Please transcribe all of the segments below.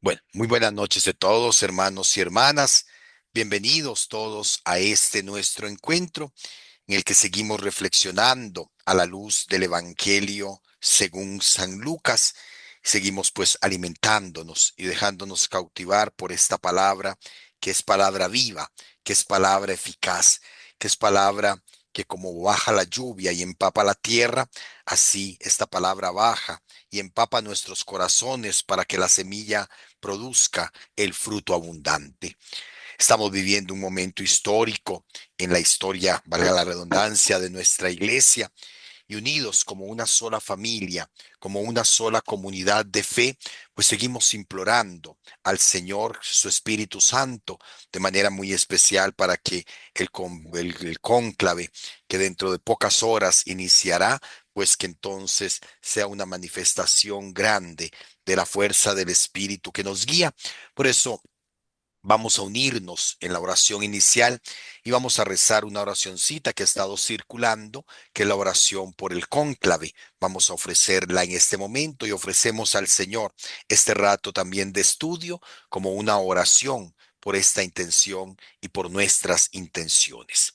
Bueno, muy buenas noches de todos, hermanos y hermanas. Bienvenidos todos a este nuestro encuentro en el que seguimos reflexionando a la luz del Evangelio según San Lucas. Seguimos pues alimentándonos y dejándonos cautivar por esta palabra que es palabra viva, que es palabra eficaz, que es palabra que como baja la lluvia y empapa la tierra, así esta palabra baja y empapa nuestros corazones para que la semilla produzca el fruto abundante. Estamos viviendo un momento histórico en la historia, valga la redundancia, de nuestra iglesia y unidos como una sola familia, como una sola comunidad de fe, pues seguimos implorando al Señor, su Espíritu Santo, de manera muy especial para que el cónclave que dentro de pocas horas iniciará, pues que entonces sea una manifestación grande de la fuerza del Espíritu que nos guía. Por eso vamos a unirnos en la oración inicial y vamos a rezar una oracioncita que ha estado circulando, que es la oración por el cónclave. Vamos a ofrecerla en este momento y ofrecemos al Señor este rato también de estudio como una oración por esta intención y por nuestras intenciones.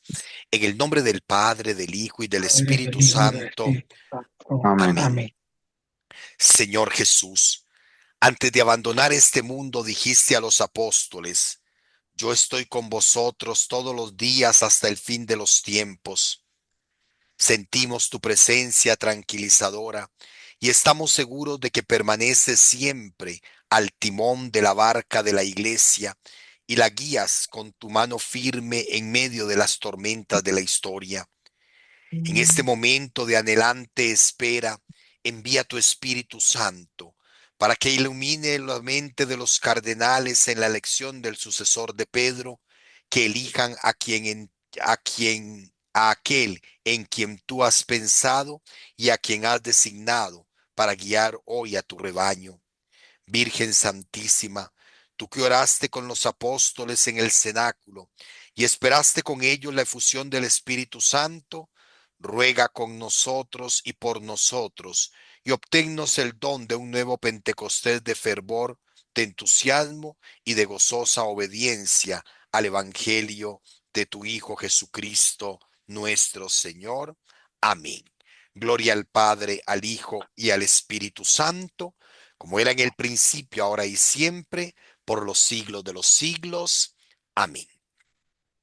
En el nombre del Padre, del Hijo y del Padre, del Espíritu Hijo y del Santo. Espíritu Santo. Amén. Amén. Señor Jesús, antes de abandonar este mundo dijiste a los apóstoles: yo estoy con vosotros todos los días hasta el fin de los tiempos. Sentimos tu presencia tranquilizadora y estamos seguros de que permaneces siempre al timón de la barca de la iglesia y la guías con tu mano firme en medio de las tormentas de la historia. En este momento de anhelante espera, envía tu Espíritu Santo para que ilumine la mente de los cardenales en la elección del sucesor de Pedro, que elijan a aquel en quien tú has pensado y a quien has designado para guiar hoy a tu rebaño. Virgen Santísima, tú que oraste con los apóstoles en el cenáculo y esperaste con ellos la efusión del Espíritu Santo, ruega con nosotros y por nosotros, y obténnos el don de un nuevo Pentecostés de fervor, de entusiasmo y de gozosa obediencia al Evangelio de tu Hijo Jesucristo, nuestro Señor. Amén. Gloria al Padre, al Hijo y al Espíritu Santo, como era en el principio, ahora y siempre, por los siglos de los siglos. Amén.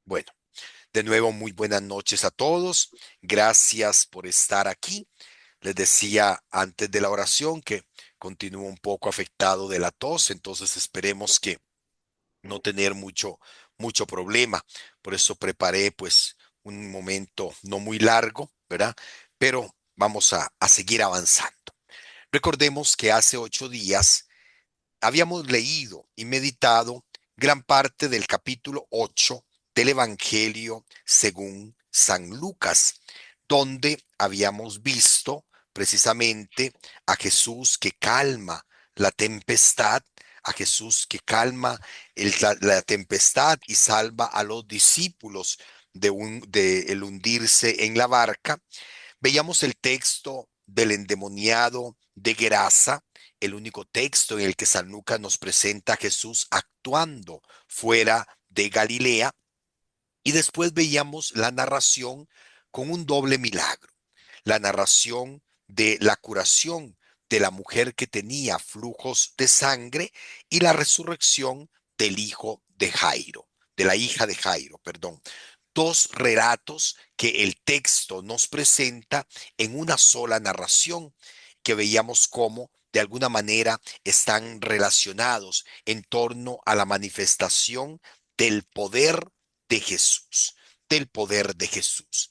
Bueno, de nuevo, muy buenas noches a todos. Gracias por estar aquí. Les decía antes de la oración que continúo un poco afectado de la tos, entonces esperemos que no tener mucho problema. Por eso preparé pues un momento no muy largo, ¿verdad? Pero vamos a seguir avanzando. Recordemos que hace 8 días habíamos leído y meditado gran parte del capítulo 8 del Evangelio según San Lucas, donde habíamos visto precisamente a Jesús que calma la tempestad, a Jesús que calma la tempestad y salva a los discípulos de el hundirse en la barca. Veíamos el texto del endemoniado de Gerasa, el único texto en el que San Lucas nos presenta a Jesús actuando fuera de Galilea, y después veíamos la narración con un doble milagro, la narración de la curación de la mujer que tenía flujos de sangre y la resurrección del hijo de Jairo, de la hija de Jairo, perdón. Dos relatos que el texto nos presenta en una sola narración, que veíamos cómo de alguna manera están relacionados en torno a la manifestación del poder de Jesús, del poder de Jesús.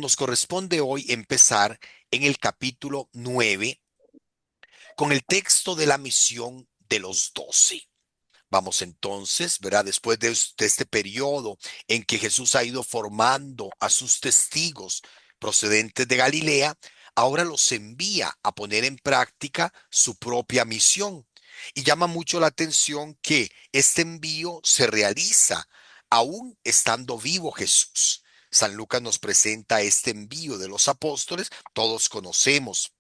Nos corresponde hoy empezar en el capítulo 9 con el texto de la misión de los 12. Vamos entonces, ¿verdad? Después de este periodo en que Jesús ha ido formando a sus testigos procedentes de Galilea, ahora los envía a poner en práctica su propia misión. Y llama mucho la atención que este envío se realiza aún estando vivo Jesús. San Lucas nos presenta este envío de los apóstoles. Todos conocemos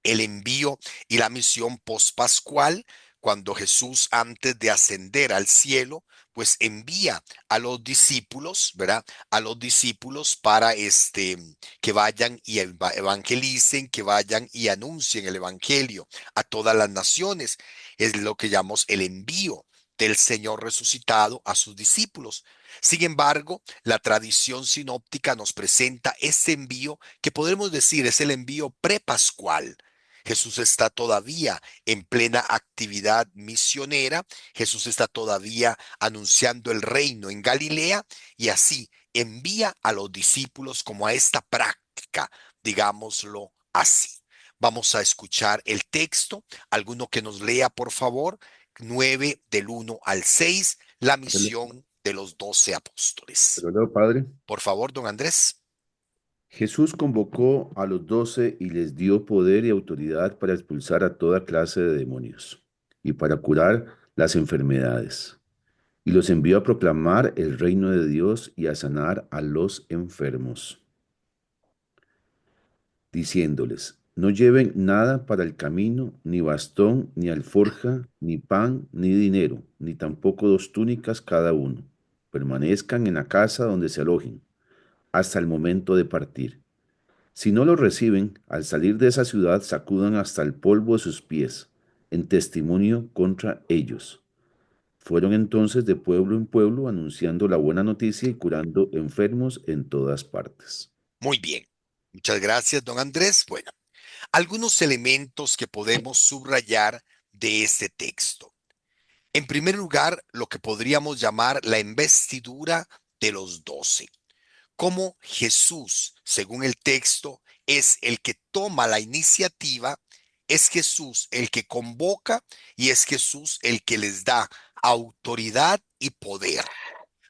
el envío y la misión pospascual, cuando Jesús, antes de ascender al cielo, pues envía a los discípulos, ¿verdad? A los discípulos para que vayan y evangelicen, que vayan y anuncien el evangelio a todas las naciones. Es lo que llamamos el envío del Señor resucitado a sus discípulos. Sin embargo, la tradición sinóptica nos presenta este envío que podemos decir es el envío prepascual. Jesús está todavía en plena actividad misionera. Jesús está todavía anunciando el reino en Galilea y así envía a los discípulos como a esta práctica, digámoslo así. Vamos a escuchar el texto. Alguno que nos lea, por favor, 9 del 1 al 6, la misión de los 12 apóstoles. Pero luego, Padre, Por favor, don Andrés. Jesús convocó a los 12 y les dio poder y autoridad para expulsar a toda clase de demonios y para curar las enfermedades. Y los envió a proclamar el reino de Dios y a sanar a los enfermos, diciéndoles, no lleven nada para el camino, ni bastón, ni alforja, ni pan, ni dinero, ni tampoco dos túnicas cada uno. Permanezcan en la casa donde se alojen, hasta el momento de partir. Si no lo reciben, al salir de esa ciudad sacudan hasta el polvo de sus pies, en testimonio contra ellos. Fueron entonces de pueblo en pueblo anunciando la buena noticia y curando enfermos en todas partes. Muy bien. Muchas gracias, don Andrés. Bueno, algunos elementos que podemos subrayar de este texto. En primer lugar, lo que podríamos llamar la investidura de los 12. Cómo Jesús, según el texto, es el que toma la iniciativa, es Jesús el que convoca y es Jesús el que les da autoridad y poder.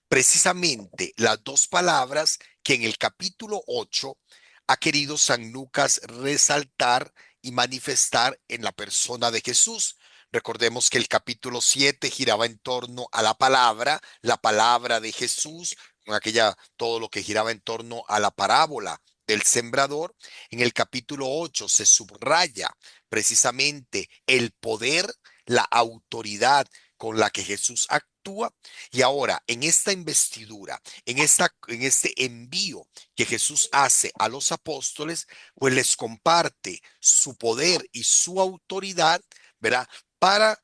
Precisamente las dos palabras que en el capítulo 8 ha querido San Lucas resaltar y manifestar en la persona de Jesús. Recordemos que el capítulo 7 giraba en torno a la palabra de Jesús, con aquella, todo lo que giraba en torno a la parábola del sembrador. En el capítulo 8 se subraya precisamente el poder, la autoridad con la que Jesús actúa. Y ahora, en esta investidura, en este envío que Jesús hace a los apóstoles, pues les comparte su poder y su autoridad, ¿verdad? Para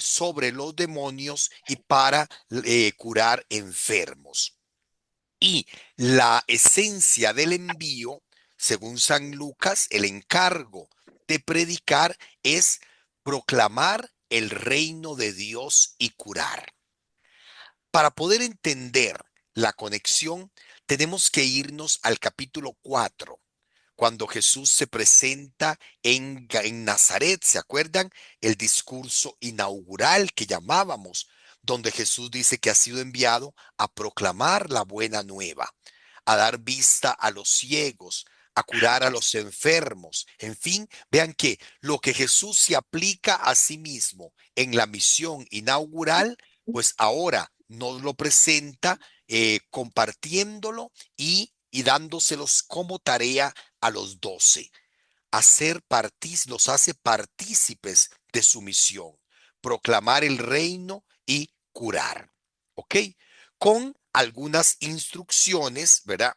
sobre los demonios y para curar enfermos. Y la esencia del envío, según San Lucas, el encargo de predicar es proclamar el reino de Dios y curar. Para poder entender la conexión, tenemos que irnos al capítulo 4, cuando Jesús se presenta en Nazaret. ¿Se acuerdan? El discurso inaugural que llamábamos, donde Jesús dice que ha sido enviado a proclamar la buena nueva, a dar vista a los ciegos, a curar a los enfermos. En fin, vean que lo que Jesús se aplica a sí mismo en la misión inaugural, pues ahora nos lo presenta compartiéndolo y dándoselos como tarea a los 12. Los hace partícipes de su misión, proclamar el reino y curar. ¿Ok? Con algunas instrucciones, ¿verdad?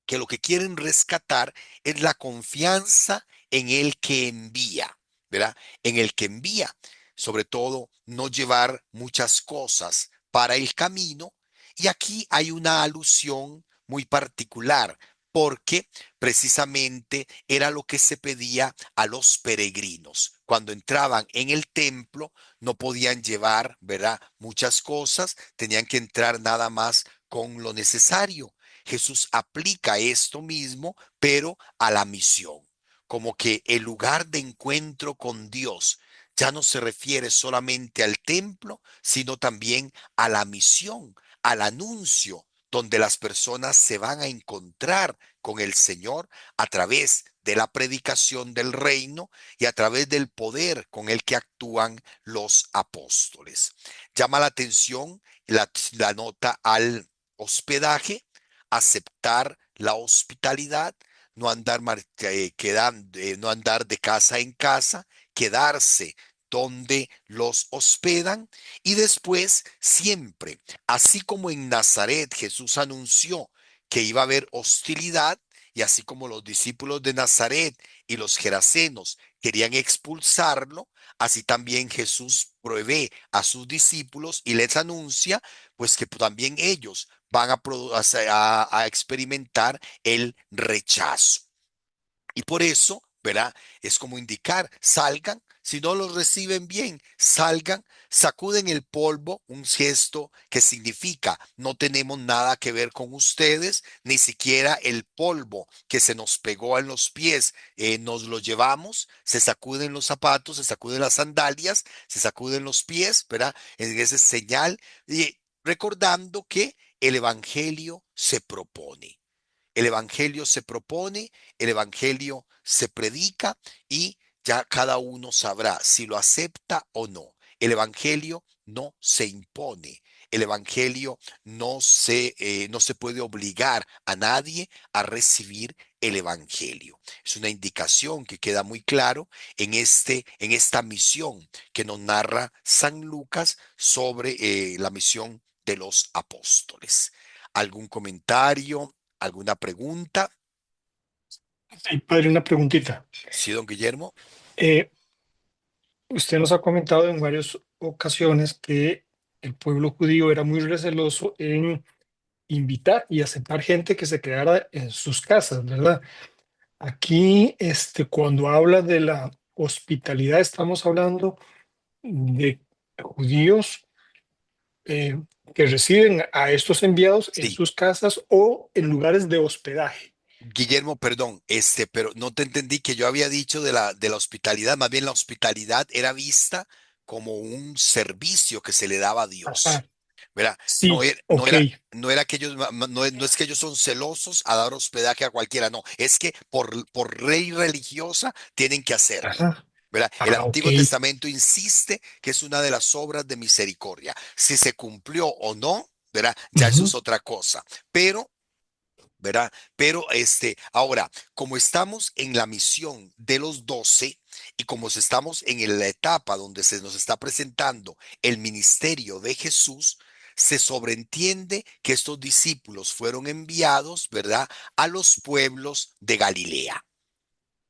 Que lo que quieren rescatar es la confianza en el que envía, ¿verdad? En el que envía, sobre todo no llevar muchas cosas para el camino. Y aquí hay una alusión muy particular, porque precisamente era lo que se pedía a los peregrinos. Cuando entraban en el templo, no podían llevar, ¿verdad? Muchas cosas, tenían que entrar nada más con lo necesario. Jesús aplica esto mismo, pero a la misión, como que el lugar de encuentro con Dios ya no se refiere solamente al templo, sino también a la misión, al anuncio, donde las personas se van a encontrar con el Señor a través de la predicación del reino y a través del poder con el que actúan los apóstoles. Llama la atención la nota al hospedaje, aceptar la hospitalidad, no andar, no andar de casa en casa, quedarse donde los hospedan y después siempre, así como en Nazaret Jesús anunció que iba a haber hostilidad y así como los discípulos de Nazaret y los gerasenos querían expulsarlo, así también Jesús provee a sus discípulos y les anuncia pues que también ellos van a experimentar el rechazo. Y por eso, ¿verdad? Es como indicar, salgan, si no los reciben bien, salgan, sacuden el polvo, un gesto que significa no tenemos nada que ver con ustedes, ni siquiera el polvo que se nos pegó en los pies, nos lo llevamos, se sacuden los zapatos, se sacuden las sandalias, se sacuden los pies, ¿verdad? En ese señal, y recordando que el evangelio se propone. El evangelio se propone, el evangelio se predica y ya cada uno sabrá si lo acepta o no. El evangelio no se impone. El evangelio no se puede obligar a nadie a recibir el evangelio. Es una indicación que queda muy claro en esta misión que nos narra San Lucas sobre la misión de los apóstoles. ¿Algún comentario? ¿Alguna pregunta? Sí, padre, una preguntita. Sí, don Guillermo. Eh, Usted nos ha comentado en varias ocasiones que el pueblo judío era muy receloso en invitar y aceptar gente que se quedara en sus casas, ¿verdad? Aquí, cuando habla de la hospitalidad, estamos hablando de judíos eh, que reciben a estos enviados en Sí, sus casas o en lugares de hospedaje. Guillermo, perdón, pero no te entendí que yo había dicho de la hospitalidad. Más bien la hospitalidad era vista como un servicio que se le daba a Ajá, Dios. ¿Verdad? sí, No ok, era, no era que ellos, no es que ellos son celosos a dar hospedaje a cualquiera, no, es que por ley religiosa tienen que hacerlo. ajá, ¿Verdad? El ok, Antiguo Testamento insiste que es una de las obras de misericordia. Si se cumplió o no, ¿verdad? Ya eso ujú, es otra cosa. Pero ¿verdad? Pero ahora, como estamos en la misión de los 12 y como estamos en la etapa donde se nos está presentando el ministerio de Jesús, se sobreentiende que estos discípulos fueron enviados, ¿verdad? A los pueblos de Galilea.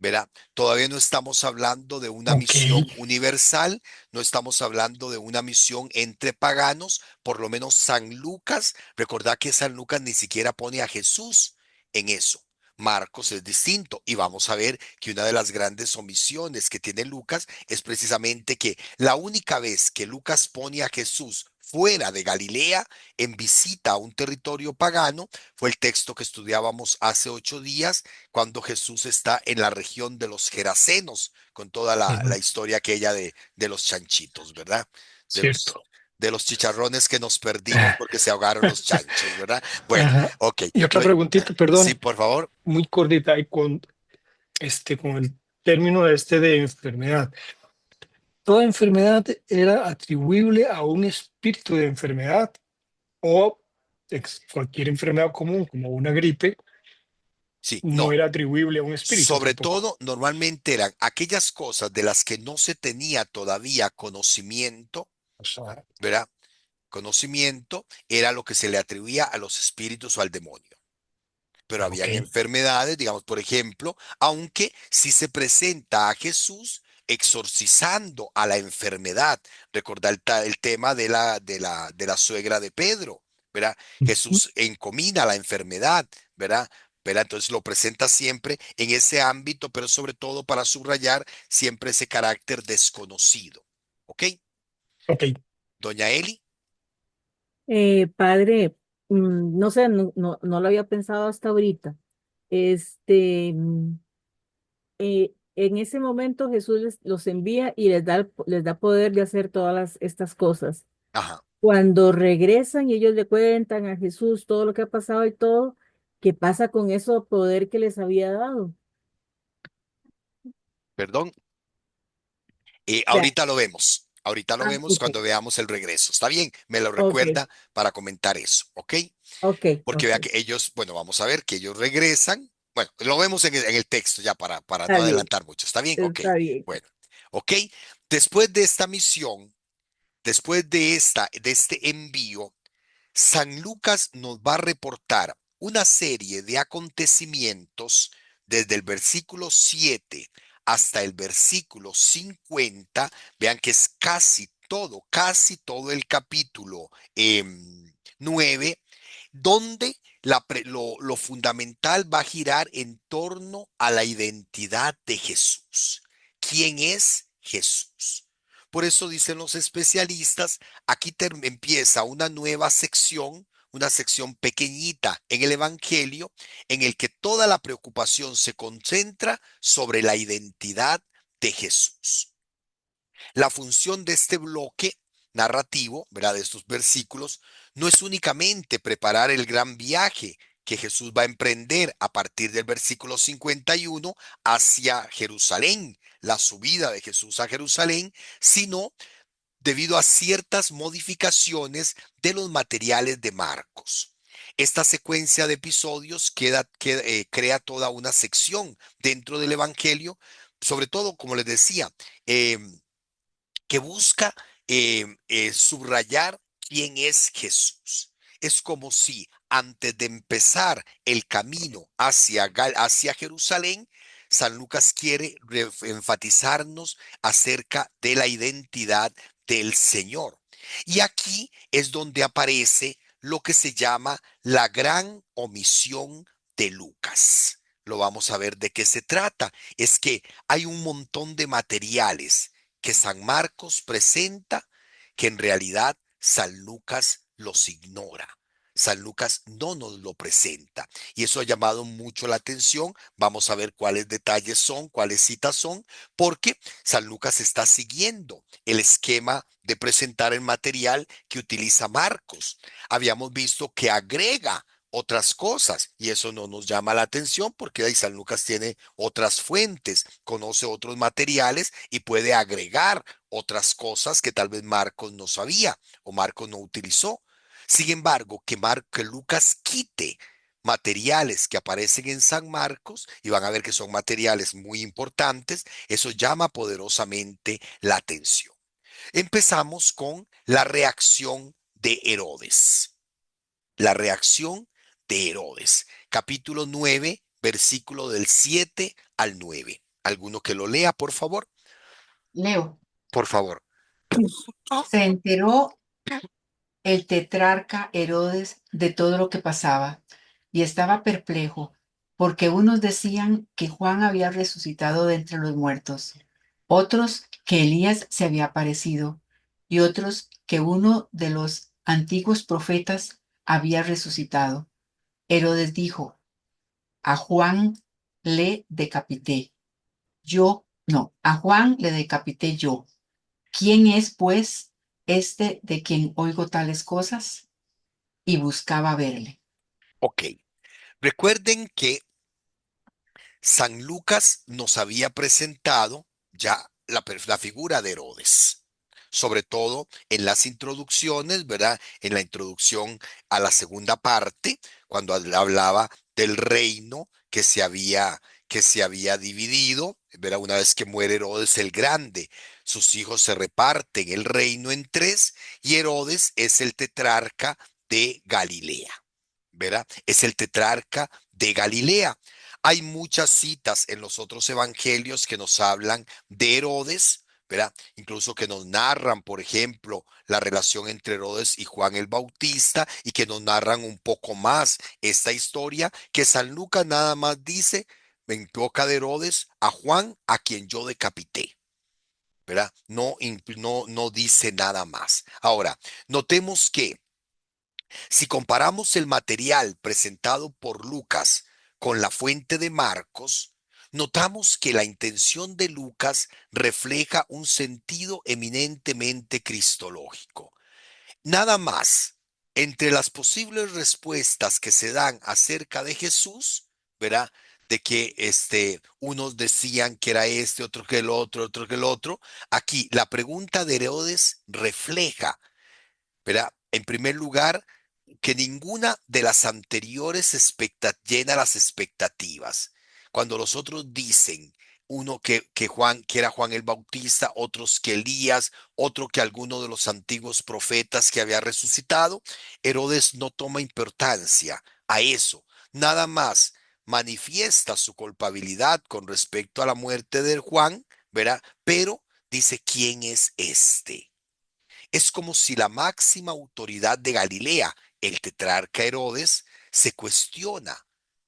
¿Verdad? Todavía no estamos hablando de una ok, misión universal, no estamos hablando de una misión entre paganos, por lo menos San Lucas, recordad que San Lucas ni siquiera pone a Jesús en eso. Marcos es distinto y vamos a ver que una de las grandes omisiones que tiene Lucas es precisamente que la única vez que Lucas pone a Jesús fuera de Galilea en visita a un territorio pagano fue el texto que estudiábamos hace 8 días cuando Jesús está en la región de los Gerasenos, con toda la ujú, historia aquella de los chanchitos, ¿verdad? De los, cierto. de los chicharrones que nos perdimos porque se ahogaron los chanchos, ¿verdad? Bueno, Ajá. ok. Y otra preguntita, Sí, perdón, por favor. muy cortita, y con el término de enfermedad. ¿Toda enfermedad era atribuible a un espíritu de enfermedad o cualquier enfermedad común, como una gripe, Sí, no no. era atribuible a un espíritu Sobre tampoco? todo, normalmente eran aquellas cosas de las que no se tenía todavía conocimiento, O sea, ¿verdad? Conocimiento era lo que se le atribuía a los espíritus o al demonio. Pero ok, habían enfermedades, digamos, por ejemplo, aunque si se presenta a Jesús exorcizando a la enfermedad. Recordar el tema de la suegra de Pedro, ¿verdad? ujú, Jesús encomina la enfermedad, ¿verdad? ¿Verdad? Entonces lo presenta siempre en ese ámbito, pero sobre todo para subrayar siempre ese carácter desconocido. ¿Ok? ok. Doña Eli. Padre, no sé, no lo había pensado hasta ahorita. Este, en ese momento Jesús los envía y les da poder de hacer estas cosas. Ajá, Cuando regresan y ellos le cuentan a Jesús todo lo que ha pasado y todo, ¿qué pasa con ese poder que les había dado? O perdón. sea, Ahorita lo vemos. Ahorita lo vemos ok, cuando veamos el regreso. ¿Está bien? Me lo ok, recuerda para comentar eso, ¿ok? ok, Porque ok, vea que ellos, bueno, vamos a ver que ellos regresan. Bueno, lo vemos en el texto ya para no está bien, adelantar mucho. ¿Está bien? Ok. está bien. Bueno, ok. Después de esta misión, después de este envío, San Lucas nos va a reportar una serie de acontecimientos desde el versículo 7 hasta el versículo 50. Vean que es casi todo el capítulo 9, donde lo fundamental va a girar en torno a la identidad de Jesús. ¿Quién es Jesús? Por eso dicen los especialistas, aquí empieza una sección pequeñita en el Evangelio, en el que toda la preocupación se concentra sobre la identidad de Jesús. La función de este bloque narrativo, ¿verdad? De estos versículos, no es únicamente preparar el gran viaje que Jesús va a emprender a partir del versículo 51 hacia Jerusalén, la subida de Jesús a Jerusalén, sino debido a ciertas modificaciones de los materiales de Marcos. Esta secuencia de episodios crea toda una sección dentro del Evangelio, sobre todo, como les decía, eh, que busca subrayar quién es Jesús. Es como si antes de empezar el camino hacia Jerusalén, San Lucas quiere enfatizarnos acerca de la identidad del Señor. Y aquí es donde aparece lo que se llama la gran omisión de Lucas. Lo vamos a ver de qué se trata. Es que hay un montón de materiales que San Marcos presenta que en realidad San Lucas los ignora. San Lucas no nos lo presenta y eso ha llamado mucho la atención. Vamos a ver cuáles detalles son, cuáles citas son, porque San Lucas está siguiendo el esquema de presentar el material que utiliza Marcos. Habíamos visto que agrega otras cosas y eso no nos llama la atención porque ahí San Lucas tiene otras fuentes, conoce otros materiales y puede agregar otras cosas que tal vez Marcos no sabía o Marcos no utilizó. Sin embargo, que Lucas quite materiales que aparecen en San Marcos y van a ver que son materiales muy importantes, eso llama poderosamente la atención. Empezamos con la reacción de Herodes. La reacción de Herodes. Capítulo 9, versículo del 7 al 9. ¿Alguno que lo lea, por favor? Leo, Por favor. se enteró el tetrarca Herodes de todo lo que pasaba y estaba perplejo, porque unos decían que Juan había resucitado de entre los muertos, otros que Elías se había aparecido y otros que uno de los antiguos profetas había resucitado. Herodes dijo, a Juan le decapité. A Juan le decapité yo. ¿Quién es, pues, este de quien oigo tales cosas? Y buscaba verle. Ok. Recuerden que San Lucas nos había presentado ya la figura de Herodes, sobre todo en las introducciones, ¿verdad? En la introducción a la segunda parte, cuando hablaba del reino que se había dividido, ¿verdad? Una vez que muere Herodes el Grande, sus hijos se reparten el reino en tres y Herodes es el tetrarca de Galilea. ¿Verdad? Es el tetrarca de Galilea. Hay muchas citas en los otros evangelios que nos hablan de Herodes, ¿verdad? Incluso que nos narran, por ejemplo, la relación entre Herodes y Juan el Bautista y que nos narran un poco más esta historia que San Lucas nada más dice en boca de Herodes a Juan a quien yo decapité. ¿Verdad? No dice nada más. Ahora, notemos que si comparamos el material presentado por Lucas con la fuente de Marcos, notamos que la intención de Lucas refleja un sentido eminentemente cristológico. Nada más, entre las posibles respuestas que se dan acerca de Jesús, ¿verdad? De que unos decían que era otro que el otro que el otro. Aquí la pregunta de Herodes refleja, ¿verdad? En primer lugar, que ninguna de las anteriores llena las expectativas. Cuando los otros dicen, uno que era Juan el Bautista, otros que Elías, otro que alguno de los antiguos profetas que había resucitado. Herodes no toma importancia a eso, nada más manifiesta su culpabilidad con respecto a la muerte de Juan, ¿verdad? Pero dice, ¿quién es este? Es como si la máxima autoridad de Galilea, el tetrarca Herodes, se cuestiona,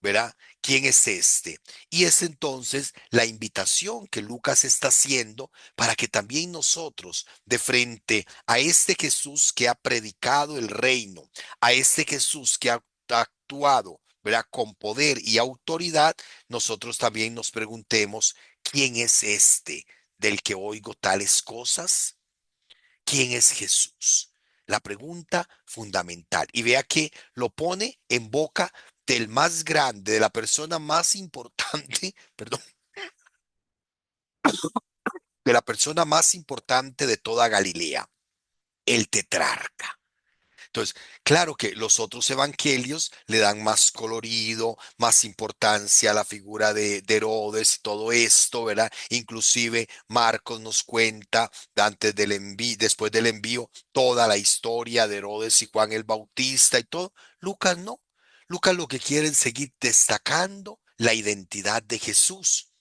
¿verdad? ¿Quién es este? Y es entonces la invitación que Lucas está haciendo para que también nosotros, de frente a este Jesús que ha predicado el reino, a este Jesús que ha actuado, ¿verdad? Con poder y autoridad, nosotros también nos preguntemos, ¿quién es este del que oigo tales cosas? ¿Quién es Jesús? La pregunta fundamental. Y vea que lo pone en boca del más grande, de la persona más importante, perdón, de la persona más importante de toda Galilea, el tetrarca. Entonces, claro que los otros evangelios le dan más colorido, más importancia a la figura de Herodes y todo esto, ¿verdad? Inclusive Marcos nos cuenta después del envío, toda la historia de Herodes y Juan el Bautista y todo. Lucas no. Lucas lo que quiere es seguir destacando la identidad de Jesús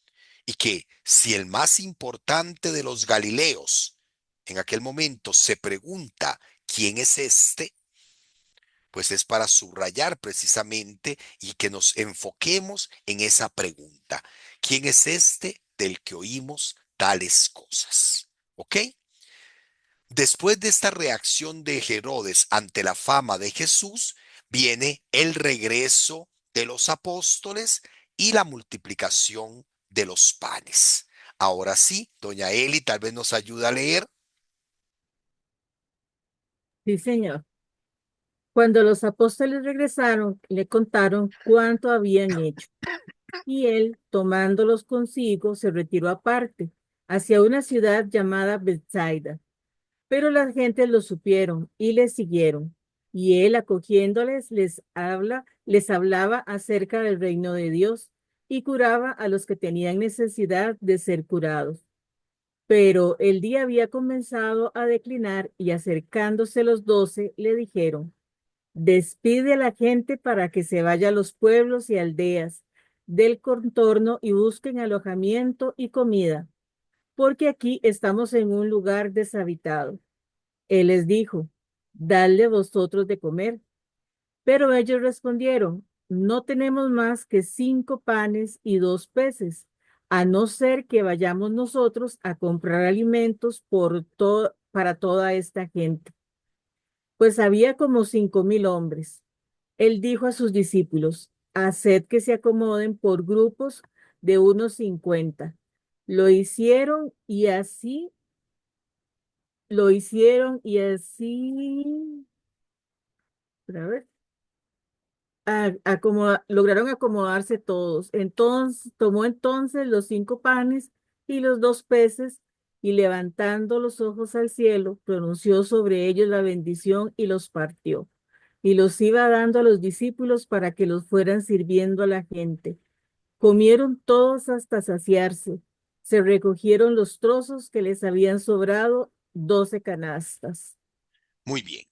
y que si el más importante de los Galileos en aquel momento se pregunta, ¿quién es este? Pues es para subrayar precisamente y que nos enfoquemos en esa pregunta. ¿Quién es este del que oímos tales cosas? ¿Ok? Después de esta reacción de Herodes ante la fama de Jesús, viene el regreso de los apóstoles y la multiplicación de los panes. Ahora sí, doña Eli tal vez nos ayuda a leer. Sí, señor. Cuando los apóstoles regresaron, le contaron cuánto habían hecho. Y él, tomándolos consigo, se retiró aparte, hacia una ciudad llamada Bethsaida. Pero las gentes lo supieron y le siguieron. Y él, acogiéndoles, les hablaba acerca del reino de Dios y curaba a los que tenían necesidad de ser curados. Pero el día había comenzado a declinar y acercándose los 12, le dijeron: Despide a la gente para que se vaya a los pueblos y aldeas del contorno y busquen alojamiento y comida, porque aquí estamos en un lugar deshabitado. Él les dijo: Dadle vosotros de comer. Pero ellos respondieron: No tenemos más que 5 panes y 2 peces, a no ser que vayamos nosotros a comprar alimentos para toda esta gente. Pues había como 5.000 hombres. Él dijo a sus discípulos: Haced que se acomoden por grupos de unos 50. Lo hicieron y así, lo hicieron y así, a ver, lograron acomodarse todos. Entonces, tomó entonces los 5 panes y los 2 peces y levantando los ojos al cielo, pronunció sobre ellos la bendición y los partió. Y los iba dando a los discípulos para que los fueran sirviendo a la gente. Comieron todos hasta saciarse. Se recogieron los trozos que les habían sobrado, 12 canastas. Muy bien.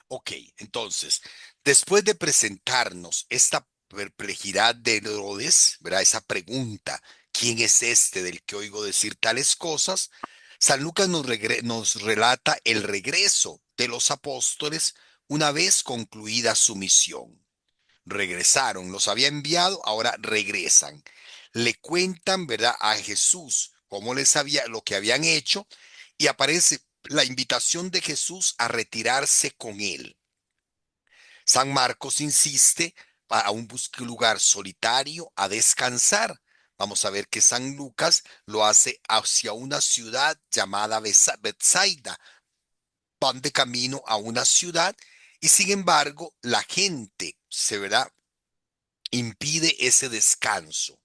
Ok, entonces, después de presentarnos esta perplejidad de Herodes, ¿verdad? Esa pregunta, ¿quién es este del que oigo decir tales cosas? San Lucas nos relata el regreso de los apóstoles una vez concluida su misión. Regresaron, los había enviado, ahora regresan. Le cuentan, ¿verdad? A Jesús lo que habían hecho y aparece la invitación de Jesús a retirarse con él. San Marcos insiste a un lugar solitario a descansar. Vamos a ver que San Lucas lo hace hacia una ciudad llamada Bethsaida. Van de camino a una ciudad y sin embargo la gente se verá impide ese descanso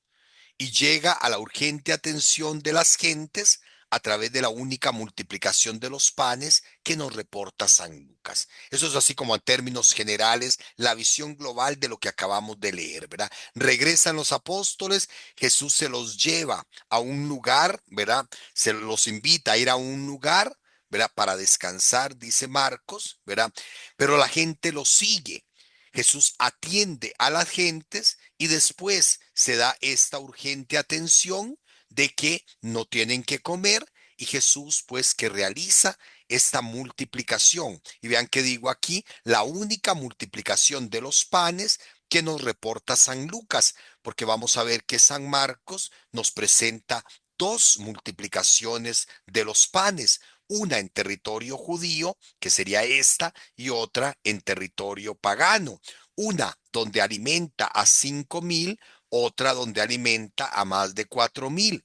y llega a la urgente atención de las gentes a través de la única multiplicación de los panes que nos reporta San Lucas. Eso es así como en términos generales la visión global de lo que acabamos de leer, ¿verdad? Regresan los apóstoles, Jesús se los lleva a un lugar, ¿verdad? Se los invita a ir a un lugar, ¿verdad? Para descansar, dice Marcos, ¿verdad? Pero la gente lo sigue. Jesús atiende a las gentes y después se da esta urgente atención de que no tienen que comer y Jesús pues que realiza esta multiplicación. Y vean que digo aquí, la única multiplicación de los panes que nos reporta San Lucas, porque vamos a ver que San Marcos nos presenta dos multiplicaciones de los panes, una en territorio judío, que sería esta, y otra en territorio pagano. Una donde alimenta a 5.000, otra donde alimenta a más de 4.000.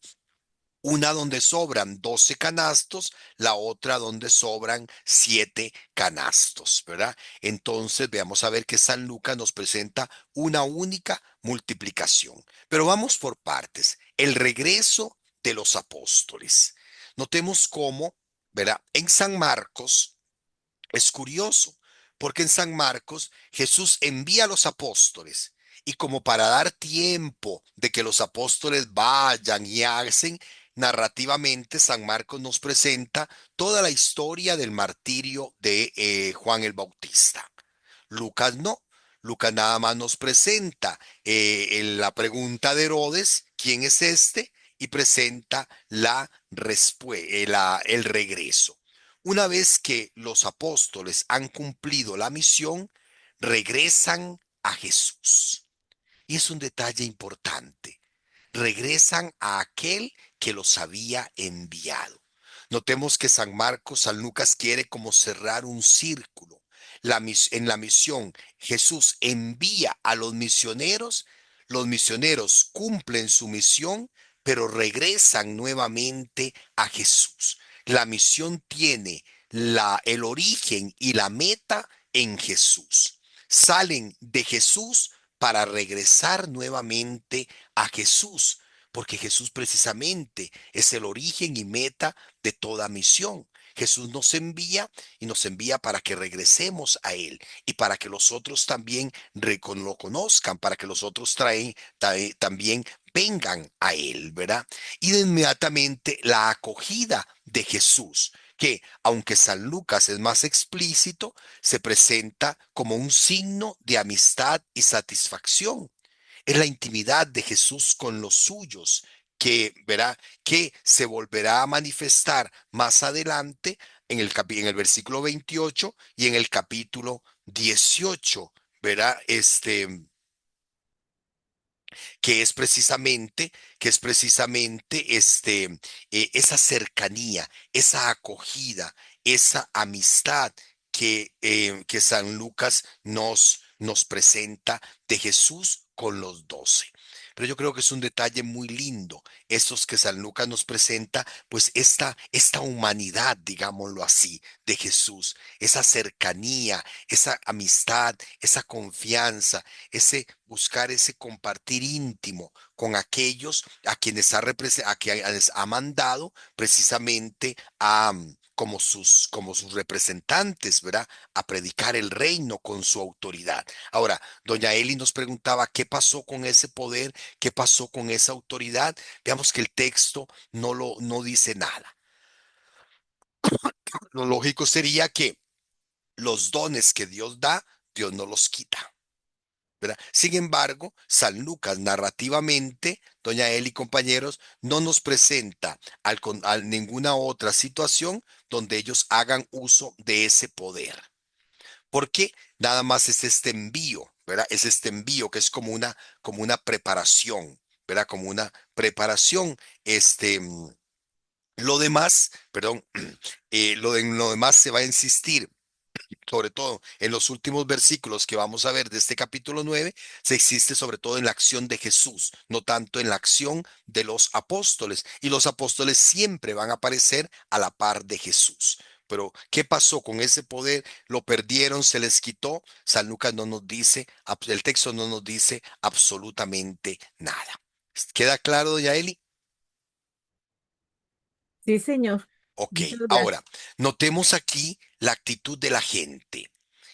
Una donde sobran 12 canastos, la otra donde sobran 7 canastos, ¿verdad? Entonces, veamos a ver que San Lucas nos presenta una única multiplicación. Pero vamos por partes. El regreso de los apóstoles. Notemos cómo, ¿verdad? En San Marcos es curioso, porque en San Marcos Jesús envía a los apóstoles y como para dar tiempo de que los apóstoles vayan y hacen, narrativamente San Marcos nos presenta toda la historia del martirio de Juan el Bautista. Lucas no. Lucas nada más nos presenta la pregunta de Herodes, ¿quién es este? Y presenta el regreso. Una vez que los apóstoles han cumplido la misión, regresan a Jesús. Y es un detalle importante. Regresan a aquel que los había enviado. Notemos que San Marcos, San Lucas quiere como cerrar un círculo. En la misión, Jesús envía a los misioneros cumplen su misión, pero regresan nuevamente a Jesús. La misión tiene el origen y la meta en Jesús. Salen de Jesús para regresar nuevamente a Jesús, porque Jesús precisamente es el origen y meta de toda misión. Jesús nos envía y nos envía para que regresemos a Él y para que los otros también lo conozcan, para que los otros también vengan a Él, ¿verdad? Y de inmediatamente la acogida de Jesús, que aunque San Lucas es más explícito, se presenta como un signo de amistad y satisfacción. Es la intimidad de Jesús con los suyos que verá que se volverá a manifestar más adelante en el versículo 28 y en el capítulo 18, verá que es precisamente, esa cercanía, esa acogida, esa amistad que San Lucas nos presenta de Jesús con los 12. Pero yo creo que es un detalle muy lindo, estos que San Lucas nos presenta, pues esta humanidad, digámoslo así, de Jesús, esa cercanía, esa amistad, esa confianza, ese buscar ese compartir íntimo con aquellos a quienes ha mandado precisamente como sus representantes, ¿verdad? A predicar el reino con su autoridad. Ahora, doña Eli nos preguntaba qué pasó con ese poder, qué pasó con esa autoridad. Veamos que el texto no dice nada. Lo lógico sería que los dones que Dios da, Dios no los quita. ¿Verdad? Sin embargo, San Lucas narrativamente, doña Eli y compañeros, no nos presenta ninguna otra situación donde ellos hagan uso de ese poder. Porque nada más es este envío, ¿verdad? Es este envío que es como una preparación, ¿verdad? Como una preparación. Lo demás, perdón, lo demás se va a insistir sobre todo en los últimos versículos que vamos a ver de este capítulo 9, se existe sobre todo en la acción de Jesús, no tanto en la acción de los apóstoles. Y los apóstoles siempre van a aparecer a la par de Jesús. Pero, ¿qué pasó con ese poder? ¿Lo perdieron? ¿Se les quitó? San Lucas no nos dice, el texto no nos dice absolutamente nada. ¿Queda claro, doña Eli? Sí, señor. Ok, Muchas gracias. ahora, notemos aquí la actitud de la gente.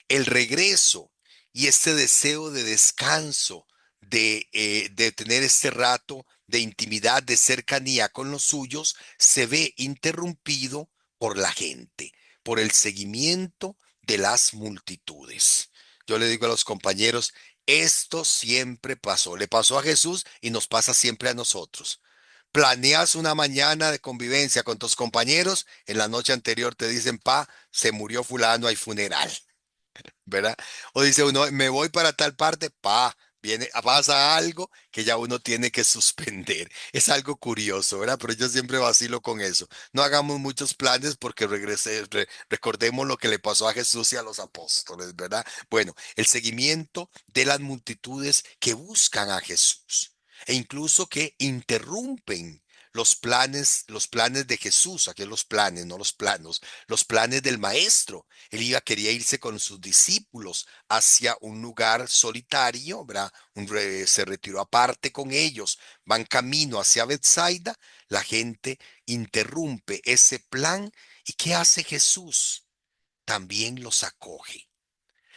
El regreso y este deseo de descanso, de tener este rato de intimidad, de cercanía con los suyos, se ve interrumpido por la gente, por el seguimiento de las multitudes. Yo le digo a los compañeros, esto siempre pasó, le pasó a Jesús y nos pasa siempre a nosotros. Planeas una mañana de convivencia con tus compañeros, en la noche anterior te dicen, pa, se murió fulano, hay funeral. ¿Verdad? O dice uno, me voy para tal parte, pasa algo que ya uno tiene que suspender. Es algo curioso, ¿verdad? Pero yo siempre vacilo con eso. No hagamos muchos planes porque recordemos lo que le pasó a Jesús y a los apóstoles, ¿verdad? Bueno, el seguimiento de las multitudes que buscan a Jesús e incluso que interrumpen los planes de Jesús, aquí los planes, no los planos, los planes del maestro. Quería irse con sus discípulos hacia un lugar solitario, ¿verdad? Se retiró aparte con ellos, van camino hacia Bethsaida, la gente interrumpe ese plan y ¿qué hace Jesús? También los acoge.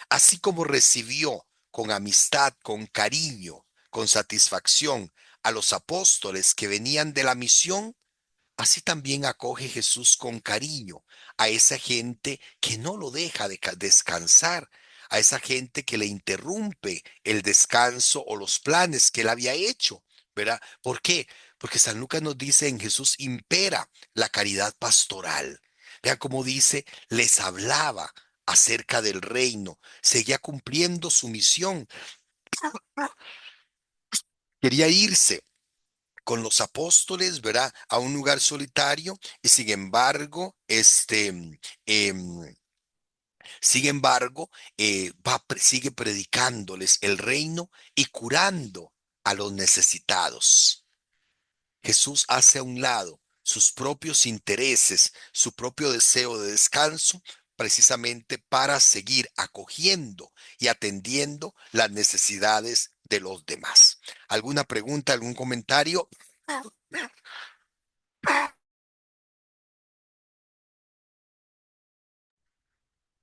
Así como recibió con amistad, con cariño, con satisfacción a los apóstoles que venían de la misión, así también acoge Jesús con cariño a esa gente que no lo deja descansar, a esa gente que le interrumpe el descanso o los planes que él había hecho, ¿verdad? ¿Por qué? Porque San Lucas nos dice en Jesús impera la caridad pastoral. Vean cómo dice, les hablaba acerca del reino, seguía cumpliendo su misión, quería irse con los apóstoles, ¿verdad? A un lugar solitario y em, sin embargo, sigue predicándoles el reino y curando a los necesitados. Jesús hace a un lado sus propios intereses, su propio deseo de descanso, precisamente para seguir acogiendo y atendiendo las necesidades de los demás. ¿Alguna pregunta, algún comentario?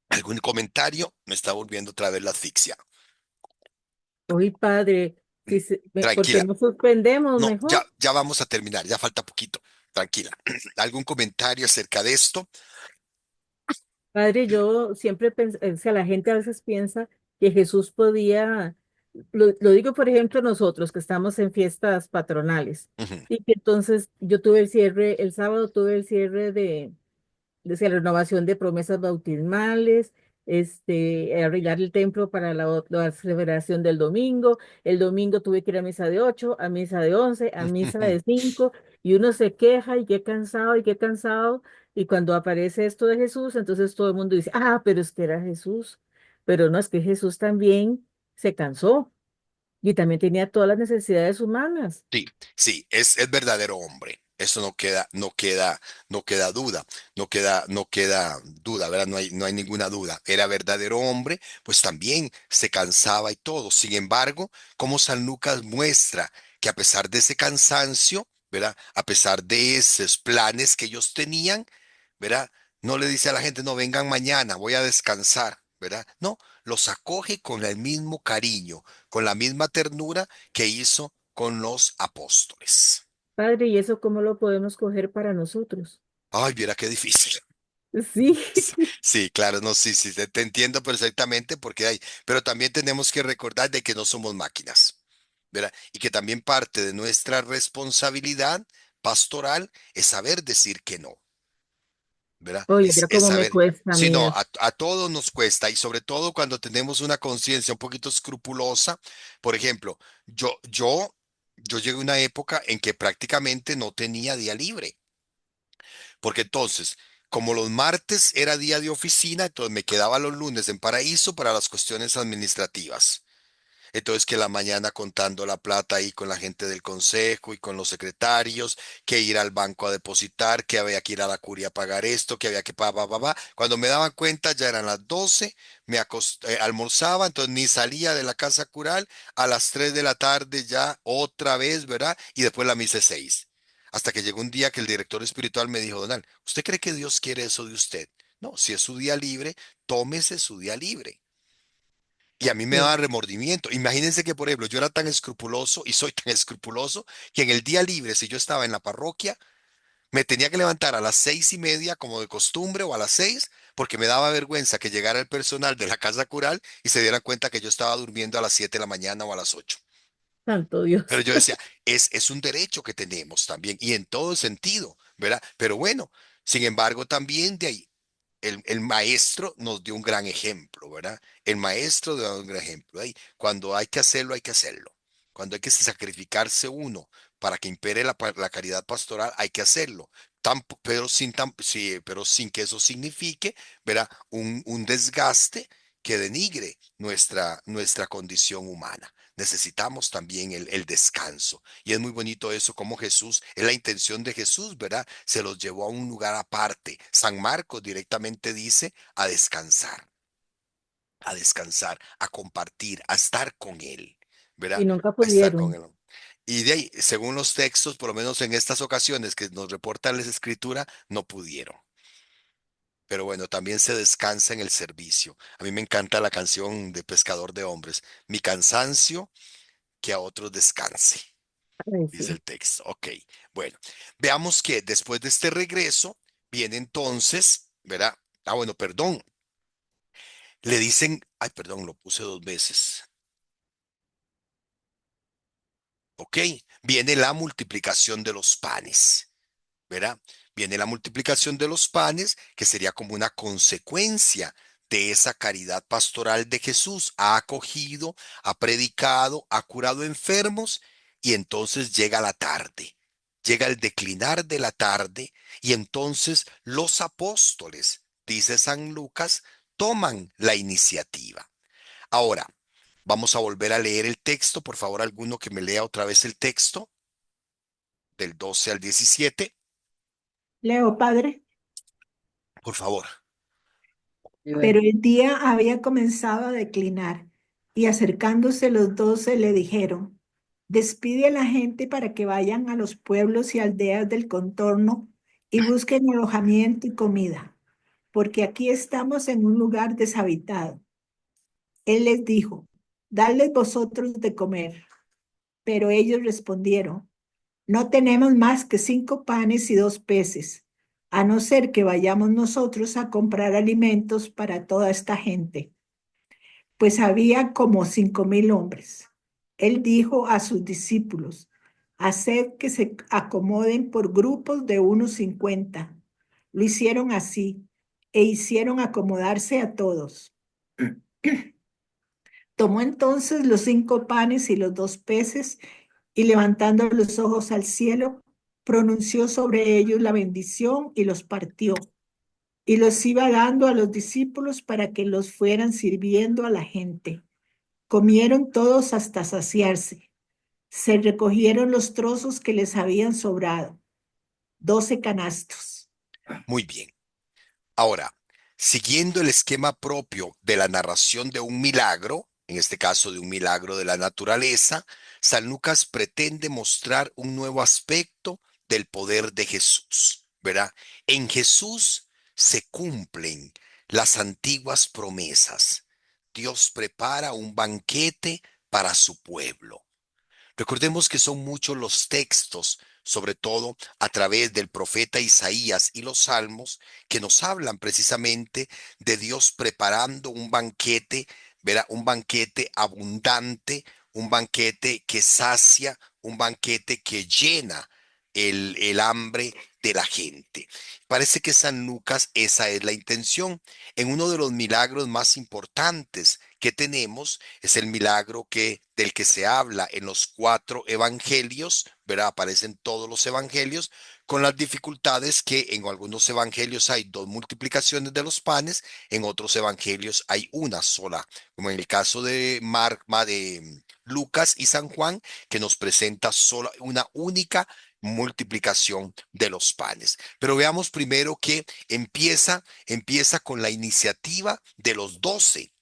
¿Algún comentario? Me está volviendo otra vez la asfixia. Hoy, padre, si ¿por qué Tranquila. no suspendemos No, ya, mejor? ya vamos a terminar, ya falta poquito. Tranquila. ¿Algún comentario acerca de esto? Padre, yo siempre pensé, o sea, la gente a veces piensa que Jesús podía, lo digo por ejemplo nosotros que estamos en fiestas patronales, Ujú. y que entonces yo tuve el cierre, el sábado tuve el cierre de la renovación de promesas bautismales, arreglar el templo para la celebración del domingo. El domingo tuve que ir a misa de 8, a misa de 11, a misa de 5, y uno se queja y qué cansado y qué cansado. Y cuando aparece esto de Jesús, entonces todo el mundo dice, ah, pero es que era Jesús. Pero no, es que Jesús también se cansó y también tenía todas las necesidades humanas. Sí, sí, es verdadero hombre. Eso no queda duda, no queda duda, ¿verdad? No hay ninguna duda. Era verdadero hombre, pues también se cansaba y todo. Sin embargo, como San Lucas muestra que a pesar de ese cansancio, ¿verdad? A pesar de esos planes que ellos tenían, ¿verdad? No le dice a la gente, no, vengan mañana, voy a descansar, ¿verdad? No, los acoge con el mismo cariño, con la misma ternura que hizo con los apóstoles. Padre, ¿y eso cómo lo podemos coger para nosotros? Ay, viera qué difícil. Sí. Sí, claro, no, sí, sí, te entiendo perfectamente porque pero también tenemos que recordar de que no somos máquinas, ¿verdad? Y que también parte de nuestra responsabilidad pastoral es saber decir que no. ¿Verdad? Oye, Es, pero es cómo me saber, cuesta a si mí no, eso. a todos nos cuesta y sobre todo cuando tenemos una conciencia un poquito escrupulosa. Por ejemplo, yo llegué a una época en que prácticamente no tenía día libre, porque entonces, como los martes era día de oficina, entonces me quedaba los lunes en Paraíso para las cuestiones administrativas. Entonces que la mañana contando la plata ahí con la gente del consejo y con los secretarios, que ir al banco a depositar, que había que ir a la curia a pagar esto, que había que pa. Cuando me daban cuenta ya eran las 12, almorzaba, entonces ni salía de la casa cural, a las 3 de la tarde ya otra vez, ¿verdad? Y después la misa es 6. hasta que llegó un día que el director espiritual me dijo, Donald, ¿usted cree que Dios quiere eso de usted? No, si es su día libre, tómese su día libre. Y a mí me daba Sí, remordimiento. Imagínense que, por ejemplo, yo era tan escrupuloso y soy tan escrupuloso que en el día libre, si yo estaba en la parroquia, me tenía que levantar a las 6:30 como de costumbre o a las 6 porque me daba vergüenza que llegara el personal de la casa cural y se dieran cuenta que yo estaba durmiendo a las 7 de la mañana o a las 8. santo Pero Dios. yo decía, es un derecho que tenemos también y en todo sentido, ¿verdad? Pero bueno, sin embargo, también de ahí el maestro nos dio un gran ejemplo, ¿verdad? El maestro dio un gran ejemplo. Ahí, cuando hay que hacerlo, hay que hacerlo. Cuando hay que sacrificarse uno para que impere la caridad pastoral, hay que hacerlo. Pero sin que eso signifique, ¿verdad? Un desgaste que denigre nuestra condición humana. Necesitamos también el descanso. Y es muy bonito eso, como Jesús, es la intención de Jesús, ¿verdad? Se los llevó a un lugar aparte. San Marcos directamente dice a descansar, a compartir, a estar con Él, Y ¿verdad? nunca A estar con pudieron. Él. Y de ahí, según los textos, por lo menos en estas ocasiones que nos reportan la Escritura, no pudieron. Pero bueno, también se descansa en el servicio. A mí me encanta la canción de Pescador de Hombres. Mi cansancio, que a otros descanse. Ay, Dice sí. el texto. Ok, bueno, veamos que después de este regreso viene entonces, ¿verdad? Ah, bueno, perdón, le dicen, ay, perdón, lo puse dos veces. Ok, viene la multiplicación de los panes. ¿Verdad? Viene la multiplicación de los panes, que sería como una consecuencia de esa caridad pastoral de Jesús. Ha acogido, ha predicado, ha curado enfermos y entonces llega la tarde. Llega el declinar de la tarde y entonces los apóstoles, dice San Lucas, toman la iniciativa. Ahora, vamos a volver a leer el texto. Por favor, alguno que me lea otra vez el texto del 12 al 17. Leo, padre, Por favor. pero el día había comenzado a declinar y acercándose los 12 le dijeron, despide a la gente para que vayan a los pueblos y aldeas del contorno y busquen alojamiento y comida, porque aquí estamos en un lugar deshabitado. Él les dijo, dadles vosotros de comer. Pero ellos respondieron, no tenemos más que 5 panes y 2 peces, a no ser que vayamos nosotros a comprar alimentos para toda esta gente. Pues había como 5.000 hombres. Él dijo a sus discípulos, haced que se acomoden por grupos de unos 50. Lo hicieron así e hicieron acomodarse a todos. Tomó entonces los 5 panes y los 2 peces y levantando los ojos al cielo, pronunció sobre ellos la bendición y los partió. Y los iba dando a los discípulos para que los fueran sirviendo a la gente. Comieron todos hasta saciarse. Se recogieron los trozos que les habían sobrado, 12 canastos. Muy bien. Ahora, siguiendo el esquema propio de la narración de un milagro, en este caso de un milagro de la naturaleza, San Lucas pretende mostrar un nuevo aspecto del poder de Jesús, ¿verdad? En Jesús se cumplen las antiguas promesas. Dios prepara un banquete para su pueblo. Recordemos que son muchos los textos, sobre todo a través del profeta Isaías y los salmos, que nos hablan precisamente de Dios preparando un banquete, ¿verdad? Un banquete abundante, un banquete que sacia, un banquete que llena el hambre de la gente. Parece que San Lucas esa es la intención. En uno de los milagros más importantes que tenemos es el milagro del que se habla en los 4 evangelios, ¿verdad? Aparecen todos los evangelios, con las dificultades que en algunos evangelios hay 2 multiplicaciones de los panes, en otros evangelios hay una sola, como en el caso de de Lucas y San Juan, que nos presenta solo una única multiplicación de los panes. Pero veamos primero que empieza con la iniciativa de los 12.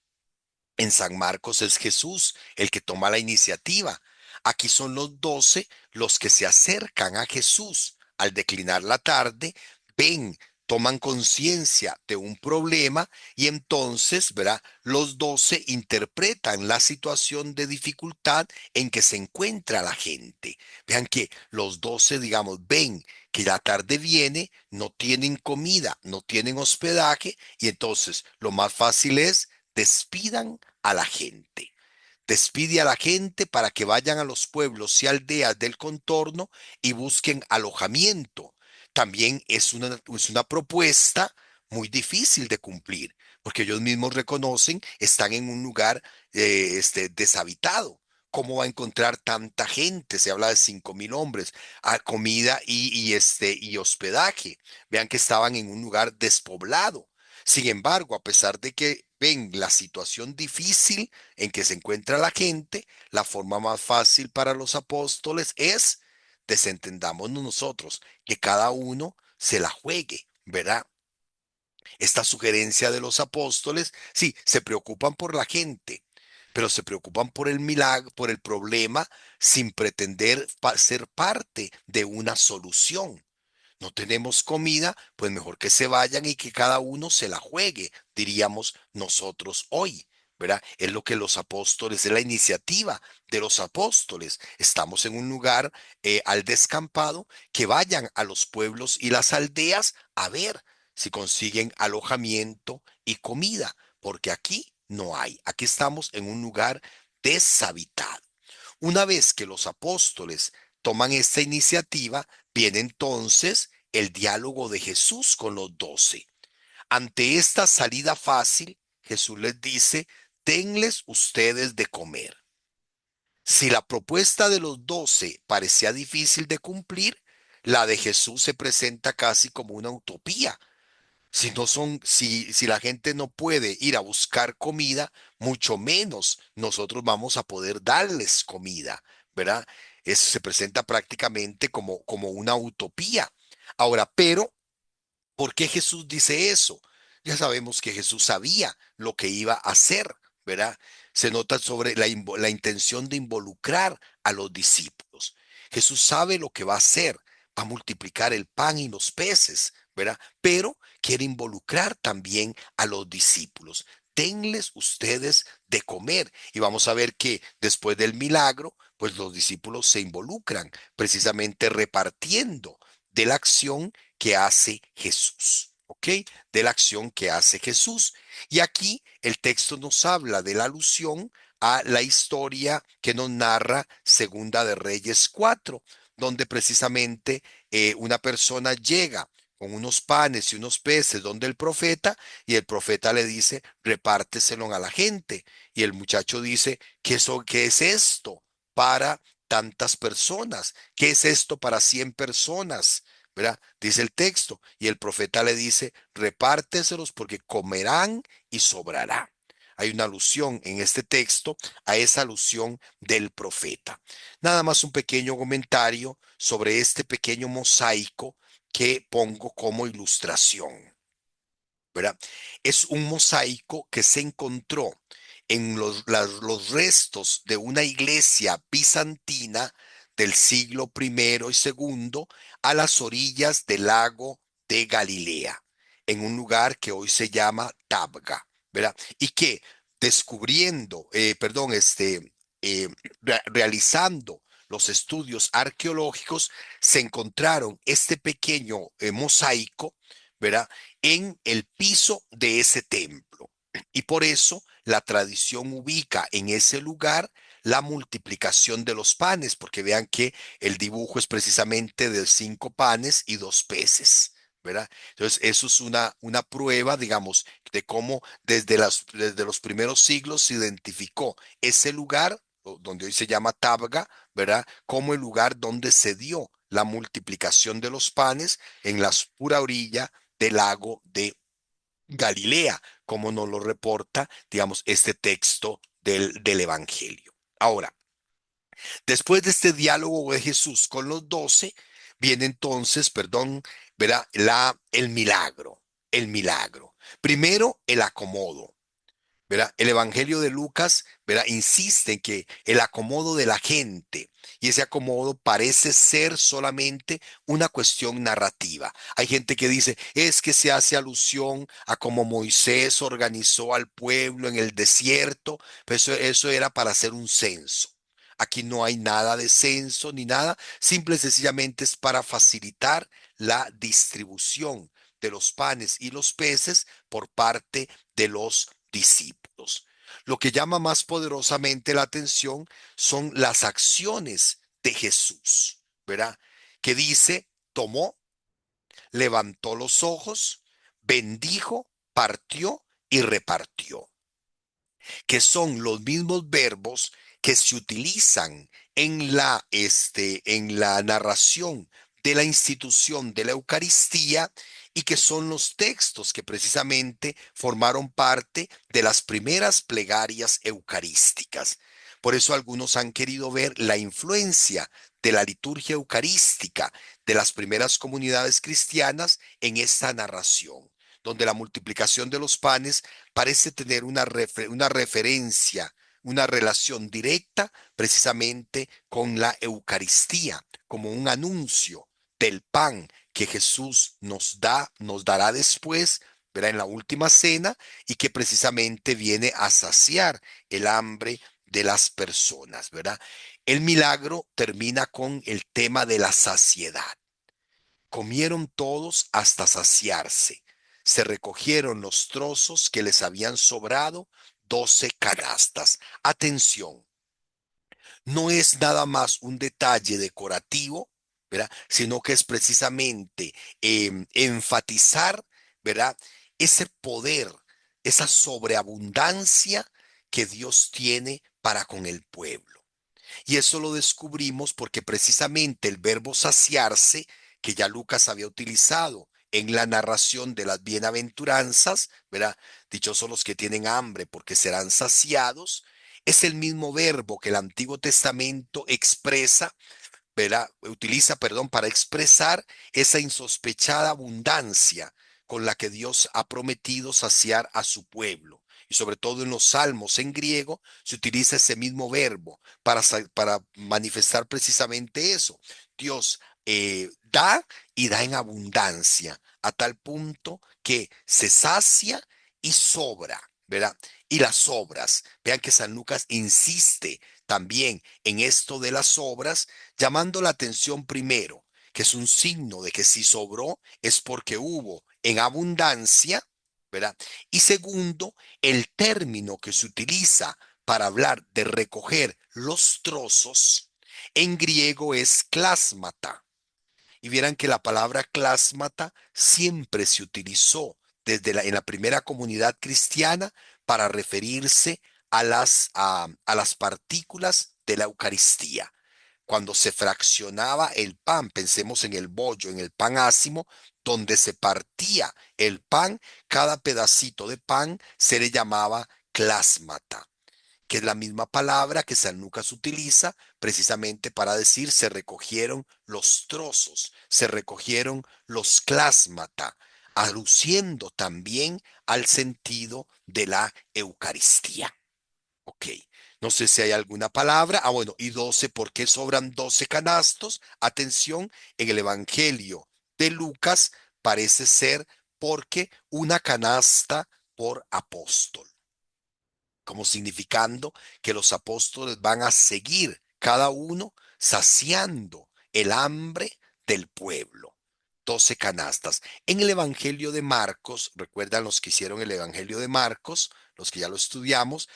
En San Marcos es Jesús el que toma la iniciativa. Aquí son los 12 los que se acercan a Jesús Al declinar la tarde, ven, toman conciencia de un problema y entonces, ¿verdad? Los 12 interpretan la situación de dificultad en que se encuentra la gente. Vean que los 12, digamos, ven que la tarde viene, no tienen comida, no tienen hospedaje y entonces lo más fácil es despidan a la gente. Despide a la gente para que vayan a los pueblos y aldeas del contorno y busquen alojamiento. También es una propuesta muy difícil de cumplir, porque ellos mismos reconocen, están en un lugar deshabitado. ¿Cómo va a encontrar tanta gente? Se habla de 5.000 hombres, a comida y hospedaje. Vean que estaban en un lugar despoblado. Sin embargo, a pesar de que ven la situación difícil en que se encuentra la gente, la forma más fácil para los apóstoles es, desentendámonos nosotros, que cada uno se la juegue, ¿verdad? Esta sugerencia de los apóstoles, sí, se preocupan por la gente, pero se preocupan por el milagro, por el problema, sin pretender ser parte de una solución. No tenemos comida, pues mejor que se vayan y que cada uno se la juegue, diríamos nosotros hoy, ¿verdad? Es lo que los apóstoles, es la iniciativa de los apóstoles. Estamos en un lugar al descampado, que vayan a los pueblos y las aldeas a ver si consiguen alojamiento y comida, porque aquí no hay. Aquí estamos en un lugar deshabitado. Una vez que los apóstoles toman esta iniciativa, viene entonces el diálogo de Jesús con los 12. Ante esta salida fácil, Jesús les dice, denles ustedes de comer. Si la propuesta de los 12 parecía difícil de cumplir, la de Jesús se presenta casi como una utopía. Si la gente no puede ir a buscar comida, mucho menos nosotros vamos a poder darles comida, ¿verdad? Eso se presenta prácticamente como una utopía. Ahora, pero ¿por qué Jesús dice eso? Ya sabemos que Jesús sabía lo que iba a hacer, ¿verdad? Se nota sobre la intención de involucrar a los discípulos. Jesús sabe lo que va a hacer, va a multiplicar el pan y los peces, ¿verdad? Pero quiere involucrar también a los discípulos. Denles ustedes de comer. Y vamos a ver que después del milagro, pues los discípulos se involucran precisamente repartiendo de la acción que hace Jesús, ¿ok? De la acción que hace Jesús. Y aquí el texto nos habla de la alusión a la historia que nos narra Segunda de Reyes 4, donde precisamente una persona llega con unos panes y unos peces donde el profeta, y el profeta le dice, repárteselo a la gente. Y el muchacho dice, ¿qué es esto para tantas personas? ¿Qué es esto para 100 personas? ¿Verdad? Dice el texto, y el profeta le dice, repárteselos porque comerán y sobrará. Hay una alusión en este texto a esa alusión del profeta. Nada más un pequeño comentario sobre este pequeño mosaico que pongo como ilustración, ¿verdad? Es un mosaico que se encontró en los restos de una iglesia bizantina del siglo primero y segundo a las orillas del lago de Galilea, en un lugar que hoy se llama Tabga, ¿verdad? Y que descubriendo, perdón, realizando los estudios arqueológicos, se encontraron este pequeño mosaico, ¿verdad? En el piso de ese templo. Y por eso la tradición ubica en ese lugar la multiplicación de los panes, porque vean que el dibujo es precisamente de 5 panes y 2 peces, ¿verdad? Entonces, eso es una prueba, digamos, de cómo desde los primeros siglos se identificó ese lugar, donde hoy se llama Tabga, ¿verdad? Como el lugar donde se dio la multiplicación de los panes en la pura orilla del lago de Galilea, como nos lo reporta, digamos, este texto del Evangelio. Ahora, después de este diálogo de Jesús con los 12, viene entonces, perdón, verá, el milagro, el milagro. Primero, el acomodo. ¿verdad? El Evangelio de Lucas, ¿verdad? Insiste en que el acomodo de la gente y ese acomodo parece ser solamente una cuestión narrativa. Hay gente que dice, es que se hace alusión a cómo Moisés organizó al pueblo en el desierto, pero eso era para hacer un censo. Aquí no hay nada de censo ni nada, simple y sencillamente es para facilitar la distribución de los panes y los peces por parte de los discípulos. Lo que llama más poderosamente la atención son las acciones de Jesús, ¿verdad? Que dice, tomó, levantó los ojos, bendijo, partió y repartió, que son los mismos verbos que se utilizan en la narración de la institución de la Eucaristía y que son los textos que precisamente formaron parte de las primeras plegarias eucarísticas. Por eso algunos han querido ver la influencia de la liturgia eucarística de las primeras comunidades cristianas en esta narración, donde la multiplicación de los panes parece tener una referencia, una relación directa precisamente con la Eucaristía, como un anuncio del pan que Jesús nos dará después, ¿verdad? En la última cena y que precisamente viene a saciar el hambre de las personas, ¿verdad? El milagro termina con el tema de la saciedad. Comieron todos hasta saciarse. Se recogieron los trozos que les habían sobrado, 12 canastas. Atención, no es nada más un detalle decorativo, ¿verdad? Sino que es precisamente enfatizar, ¿verdad? Ese poder, esa sobreabundancia que Dios tiene para con el pueblo. Y eso lo descubrimos porque precisamente el verbo saciarse, que ya Lucas había utilizado en la narración de las bienaventuranzas, ¿verdad? Dichosos los que tienen hambre porque serán saciados, es el mismo verbo que el Antiguo Testamento expresa, ¿verdad? Utiliza, perdón, para expresar esa insospechada abundancia con la que Dios ha prometido saciar a su pueblo. Y sobre todo en los salmos en griego se utiliza ese mismo verbo para manifestar precisamente eso. Dios da y da en abundancia, a tal punto que se sacia y sobra, ¿verdad? Y las obras, vean que San Lucas insiste también en esto de las obras, llamando la atención primero, que es un signo de que si sobró es porque hubo en abundancia, ¿verdad? Y segundo, el término que se utiliza para hablar de recoger los trozos en griego es klásmata. Y vieran que la palabra klásmata siempre se utilizó en la primera comunidad cristiana para referirse a las partículas de la Eucaristía. Cuando se fraccionaba el pan, pensemos en el bollo, en el pan ácimo, donde se partía el pan, cada pedacito de pan se le llamaba clásmata, que es la misma palabra que San Lucas utiliza precisamente para decir se recogieron los trozos, se recogieron los clásmata, aluciendo también al sentido de la Eucaristía. Ok, no sé si hay alguna palabra. Ah, bueno, y 12, ¿por qué sobran 12 canastos? Atención, en el Evangelio de Lucas parece ser porque una canasta por apóstol, como significando que los apóstoles van a seguir cada uno saciando el hambre del pueblo. 12 canastas. En el Evangelio de Marcos, recuerdan los que hicieron el Evangelio de Marcos, los que ya lo estudiamos,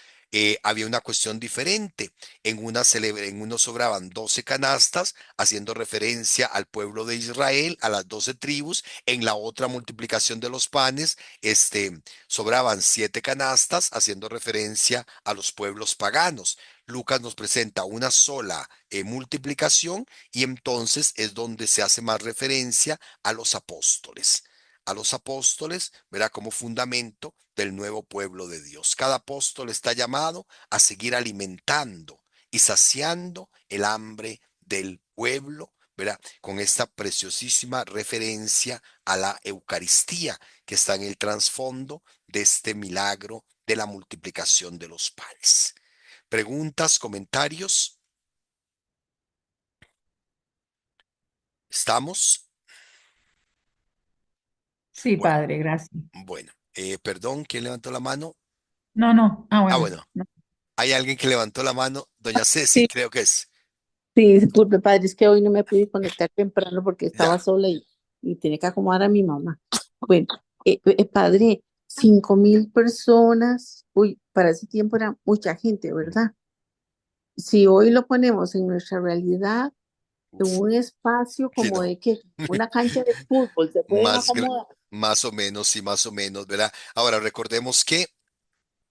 había una cuestión diferente. En uno sobraban 12 canastas, haciendo referencia al pueblo de Israel, a las 12 tribus. En la otra multiplicación de los panes, sobraban 7 canastas, haciendo referencia a los pueblos paganos. Lucas nos presenta una sola multiplicación y entonces es donde se hace más referencia a los apóstoles. A los apóstoles, verá, como fundamento del nuevo pueblo de Dios. Cada apóstol está llamado a seguir alimentando y saciando el hambre del pueblo, ¿verdad? Con esta preciosísima referencia a la Eucaristía que está en el trasfondo de este milagro de la multiplicación de los panes. ¿Preguntas, comentarios? ¿Estamos? Sí, Bueno, padre, gracias. bueno. Perdón, ¿quién levantó la mano? No, no. Ah, Ah, bueno. bueno. No. Hay alguien que levantó la mano. Doña Ceci, Sí, creo que es. sí, disculpe, padre, es que hoy no me pude conectar temprano porque estaba Ya. sola y tenía que acomodar a mi mamá. Bueno, padre, 5.000 personas, uy, para ese tiempo era mucha gente, ¿verdad? Si hoy lo ponemos en nuestra realidad, en Uf, un espacio sí, como no. de que una cancha de fútbol, se pueden Más, acomodar. más o menos, sí, más o menos, ¿verdad? Ahora, recordemos que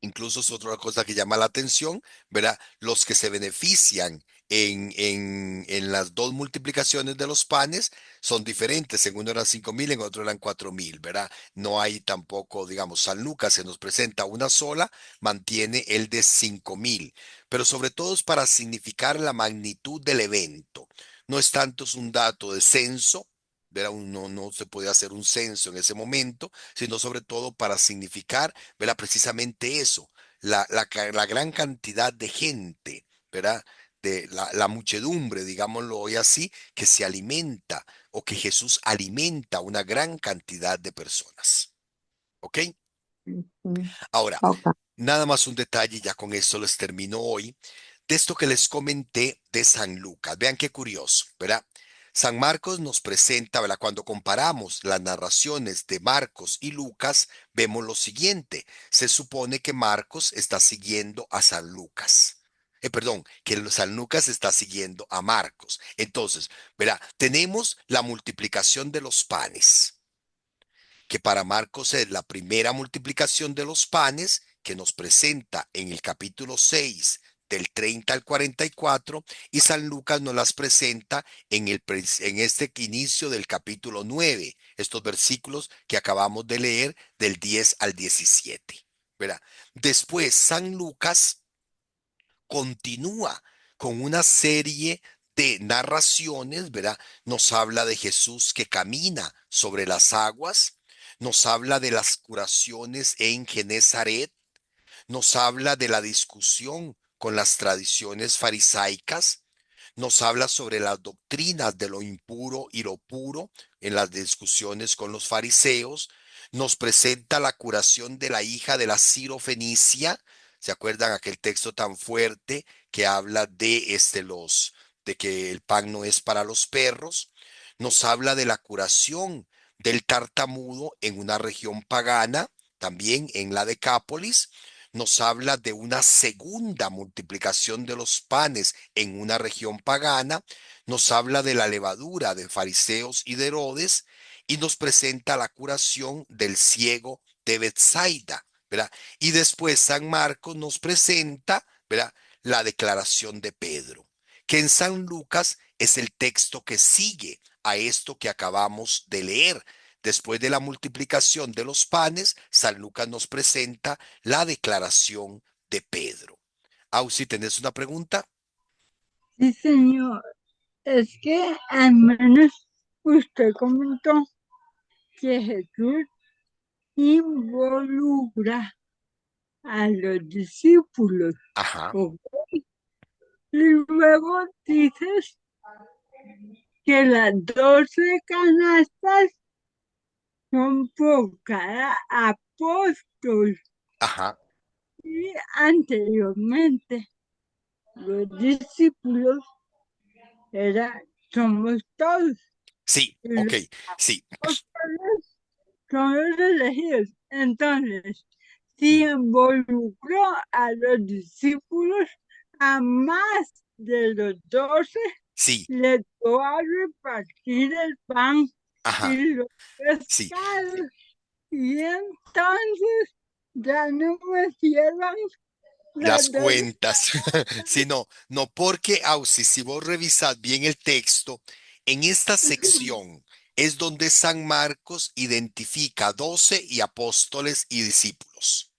incluso es otra cosa que llama la atención, ¿verdad? Los que se benefician en las dos multiplicaciones de los panes son diferentes. En uno eran 5.000, en otro eran 4.000, ¿verdad? No hay tampoco, digamos, San Lucas se nos presenta una sola, mantiene el de 5.000, pero sobre todo es para significar la magnitud del evento. No es tanto es un dato de censo, ¿verdad? No se puede hacer un censo en ese momento, sino sobre todo para significar, ¿verdad? Precisamente eso, la gran cantidad de gente, ¿verdad? De la muchedumbre, digámoslo hoy así, que se alimenta o que Jesús alimenta a una gran cantidad de personas. ¿Ok? Ujú. Ahora, Ok. nada más un detalle, ya con esto les termino hoy, de esto que les comenté de San Lucas. Vean qué curioso, ¿verdad? San Marcos nos presenta, ¿verdad? Cuando comparamos las narraciones de Marcos y Lucas, vemos lo siguiente. Se supone que Marcos está siguiendo a San Lucas. Perdón, que San Lucas está siguiendo a Marcos. Entonces, ¿verdad? Tenemos la multiplicación de los panes que para Marcos es la primera multiplicación de los panes que nos presenta en el capítulo 6 del 30 al 44 y San Lucas nos las presenta en este inicio del capítulo 9, estos versículos que acabamos de leer del 10 al 17. ¿Verdad? Después San Lucas continúa con una serie de narraciones, ¿verdad? Nos habla de Jesús que camina sobre las aguas, nos habla de las curaciones en Genezaret, nos habla de la discusión con las tradiciones farisaicas, nos habla sobre las doctrinas de lo impuro y lo puro en las discusiones con los fariseos, nos presenta la curación de la hija de la Ciro Fenicia. ¿Se acuerdan aquel texto tan fuerte que habla de de que el pan no es para los perros? Nos habla de la curación del tartamudo en una región pagana, también en la Decápolis. Nos habla de una segunda multiplicación de los panes en una región pagana, nos habla de la levadura de fariseos y de Herodes, y nos presenta la curación del ciego de Bethsaida, ¿verdad? Y después San Marcos nos presenta, ¿verdad? La declaración de Pedro, que en San Lucas es el texto que sigue a esto que acabamos de leer. Después de la multiplicación de los panes, San Lucas nos presenta la declaración de Pedro. Ausi, ¿tenés una pregunta? Sí, señor. Es que al menos usted comentó que Jesús involucra a los discípulos. Ajá, ¿Ok? Y luego dices que las 12 canastas son por cada apóstol. ajá, Y anteriormente los discípulos somos todos. sí, Y ok, los sí, apóstoles son los elegidos. Entonces, si mm, involucró a los discípulos a más de los 12, sí, les dio a repartir el pan y ajá, los sí. pescados. Y entonces ya no me cierran Las las 12. cuentas. Sí, no, porque Ausi, si vos revisas bien el texto, en esta sección es donde San Marcos identifica 12 y apóstoles y discípulos,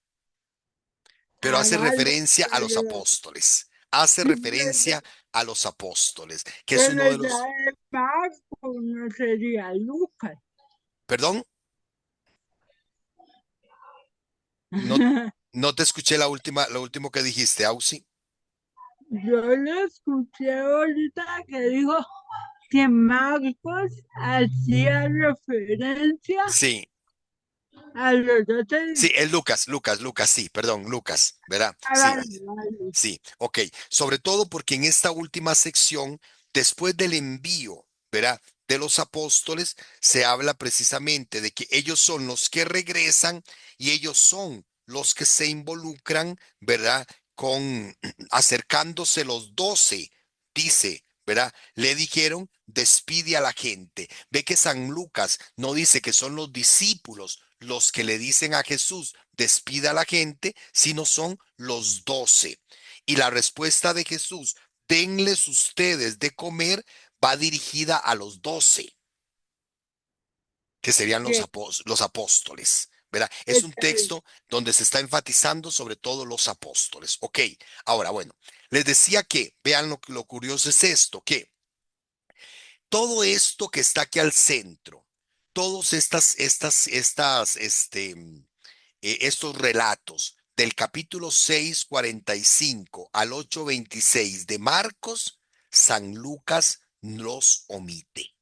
pero hace Hágalo, referencia a los pero, apóstoles. Hace referencia a los apóstoles, que es uno pero de ya los... el Marco no sería Lucas. Perdón, no, No te escuché lo último que dijiste, Ausi. Yo lo escuché ahorita que dijo que Marcos hacía referencia Sí, a los otros. sí, es Lucas, sí, perdón, Lucas, ¿verdad? Ah, Sí, vale, vale. sí, ok. Sobre todo porque en esta última sección, después del envío, ¿verdad? De los apóstoles, se habla precisamente de que ellos son los que regresan y ellos son los que se involucran, ¿verdad? Con acercándose los 12, dice, ¿verdad? Le dijeron, despide a la gente. Ve que San Lucas no dice que son los discípulos los que le dicen a Jesús, despida a la gente, sino son los 12. Y la respuesta de Jesús, denles ustedes de comer, va dirigida a los 12, que serían Que los apóstoles. ¿Verdad? Es un está bien. texto donde se está enfatizando sobre todo los apóstoles. Ok, ahora bueno, les decía que, vean lo curioso es esto, que todo esto que está aquí al centro, todos estos relatos del capítulo 6:45 al 8:26 de Marcos, San Lucas los omite.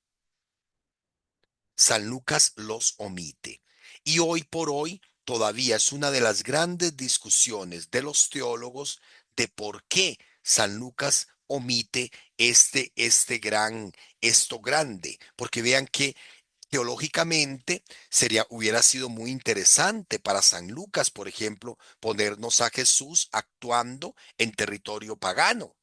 San Lucas los omite. Y hoy por hoy todavía es una de las grandes discusiones de los teólogos de por qué San Lucas omite esto grande, porque vean que teológicamente hubiera sido muy interesante para San Lucas, por ejemplo, ponernos a Jesús actuando en territorio pagano,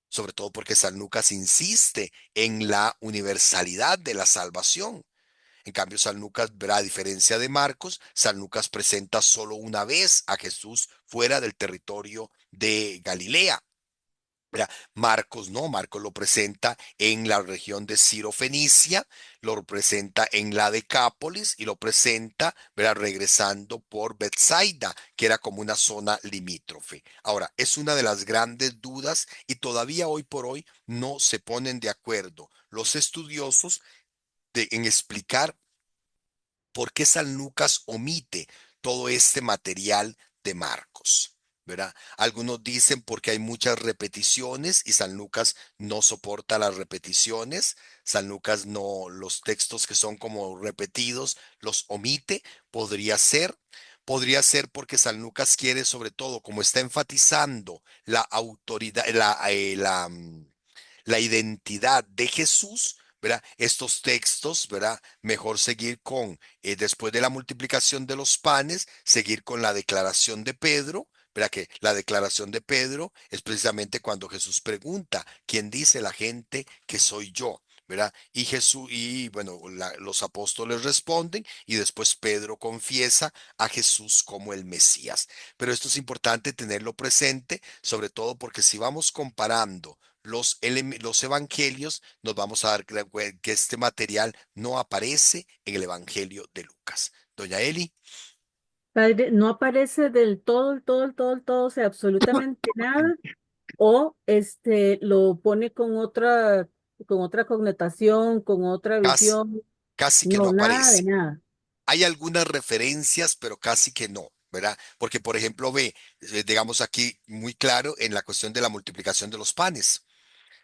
sobre todo porque San Lucas insiste en la universalidad de la salvación. En cambio, San Lucas, verá, a diferencia de Marcos, San Lucas presenta solo una vez a Jesús fuera del territorio de Galilea. Mira, Marcos no, Marcos lo presenta en la región de Ciro Fenicia, lo presenta en la Decápolis y lo presenta, verá, regresando por Bethsaida, que era como una zona limítrofe. Ahora, es una de las grandes dudas y todavía hoy por hoy no se ponen de acuerdo los estudiosos en explicar por qué San Lucas omite todo este material de Marcos. ¿Verdad? Algunos dicen porque hay muchas repeticiones y San Lucas no soporta las repeticiones. San Lucas no, los textos que son como repetidos los omite. Podría ser. Podría ser porque San Lucas quiere, sobre todo, como está enfatizando la autoridad, la identidad de Jesús, ¿verdad? Estos textos, ¿verdad? Mejor seguir con, después de la multiplicación de los panes, seguir con la declaración de Pedro, ¿verdad? Que la declaración de Pedro es precisamente cuando Jesús pregunta, ¿quién dice la gente que soy yo? ¿Verdad? Y Jesús, y bueno, los apóstoles responden y después Pedro confiesa a Jesús como el Mesías. Pero esto es importante tenerlo presente, sobre todo porque si vamos comparando los evangelios, nos vamos a dar que este material no aparece en el evangelio de Lucas. Doña Eli, Padre, no aparece del todo, el todo, o sea, absolutamente nada, o lo pone con otra connotación, con otra casi, visión. casi que no No, nada de aparece. nada. Hay algunas referencias, pero casi que no, ¿verdad? Porque, por ejemplo, digamos aquí muy claro en la cuestión de la multiplicación de los panes.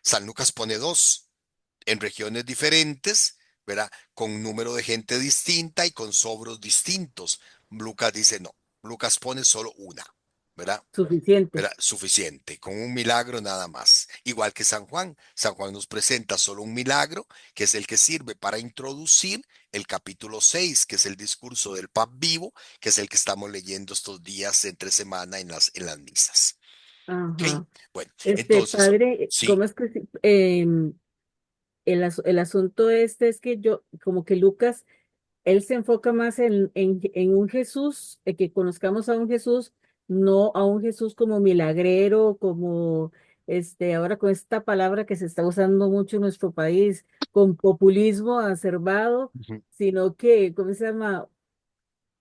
San Lucas pone dos en regiones diferentes, ¿verdad? Con número de gente distinta y con sobros distintos. Lucas dice no. Lucas pone solo una, ¿verdad? Suficiente. Era suficiente, con un milagro nada más. Igual que San Juan. San Juan nos presenta solo un milagro, que es el que sirve para introducir el capítulo 6, que es el discurso del pan vivo, que es el que estamos leyendo estos días entre semana en las misas. ¿Ok? Ajá. Bueno, entonces, Padre, sí, ¿cómo es que el asunto es que yo, como que Lucas, él se enfoca más en un Jesús, que conozcamos a un Jesús, no a un Jesús como milagrero, como ahora con esta palabra que se está usando mucho en nuestro país, con populismo acervado, ujú, sino que, ¿cómo se llama?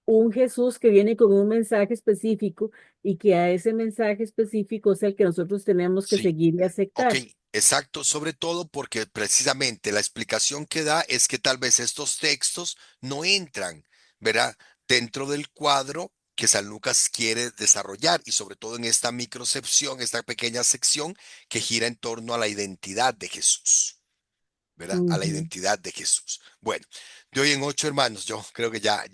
Un Jesús que viene con un mensaje específico y que a ese mensaje específico es el que nosotros tenemos que sí. seguir y Ok, aceptar. exacto, sobre todo porque precisamente la explicación que da es que tal vez estos textos no entran, ¿verdad? Dentro del cuadro que San Lucas quiere desarrollar, y sobre todo en esta microcepción, esta pequeña sección que gira en torno a la identidad de Jesús, ¿verdad? A la identidad de Jesús. Bueno, de hoy en 8, hermanos, yo creo que ya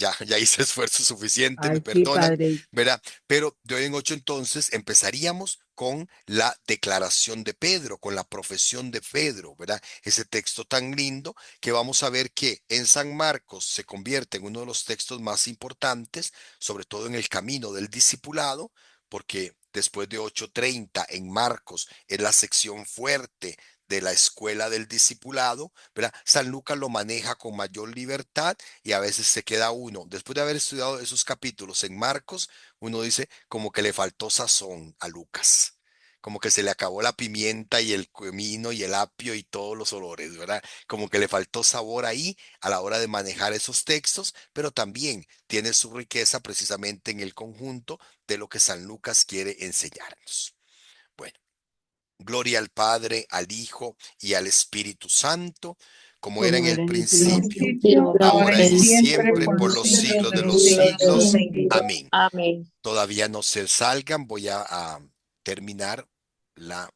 hice esfuerzo suficiente, me Ay, sí, perdonan, padre. ¿verdad? Pero de hoy en 8 entonces empezaríamos con la declaración de Pedro, con la profesión de Pedro, ¿verdad? Ese texto tan lindo que vamos a ver que en San Marcos se convierte en uno de los textos más importantes, sobre todo en el camino del discipulado, porque después de 8:30 en Marcos es la sección fuerte de la escuela del discipulado, ¿verdad? San Lucas lo maneja con mayor libertad y a veces se queda uno, después de haber estudiado esos capítulos en Marcos, uno dice como que le faltó sazón a Lucas, como que se le acabó la pimienta y el comino y el apio y todos los olores, ¿verdad? Como que le faltó sabor ahí a la hora de manejar esos textos, pero también tiene su riqueza precisamente en el conjunto de lo que San Lucas quiere enseñarnos. Bueno. Gloria al Padre, al Hijo y al Espíritu Santo, como era en Como el era en el principio, principio, ahora ahora y y siempre, por por los los siglos siglos de de los los siglos. siglos. Amén. Amén. Amén. Todavía no se salgan, voy a terminar la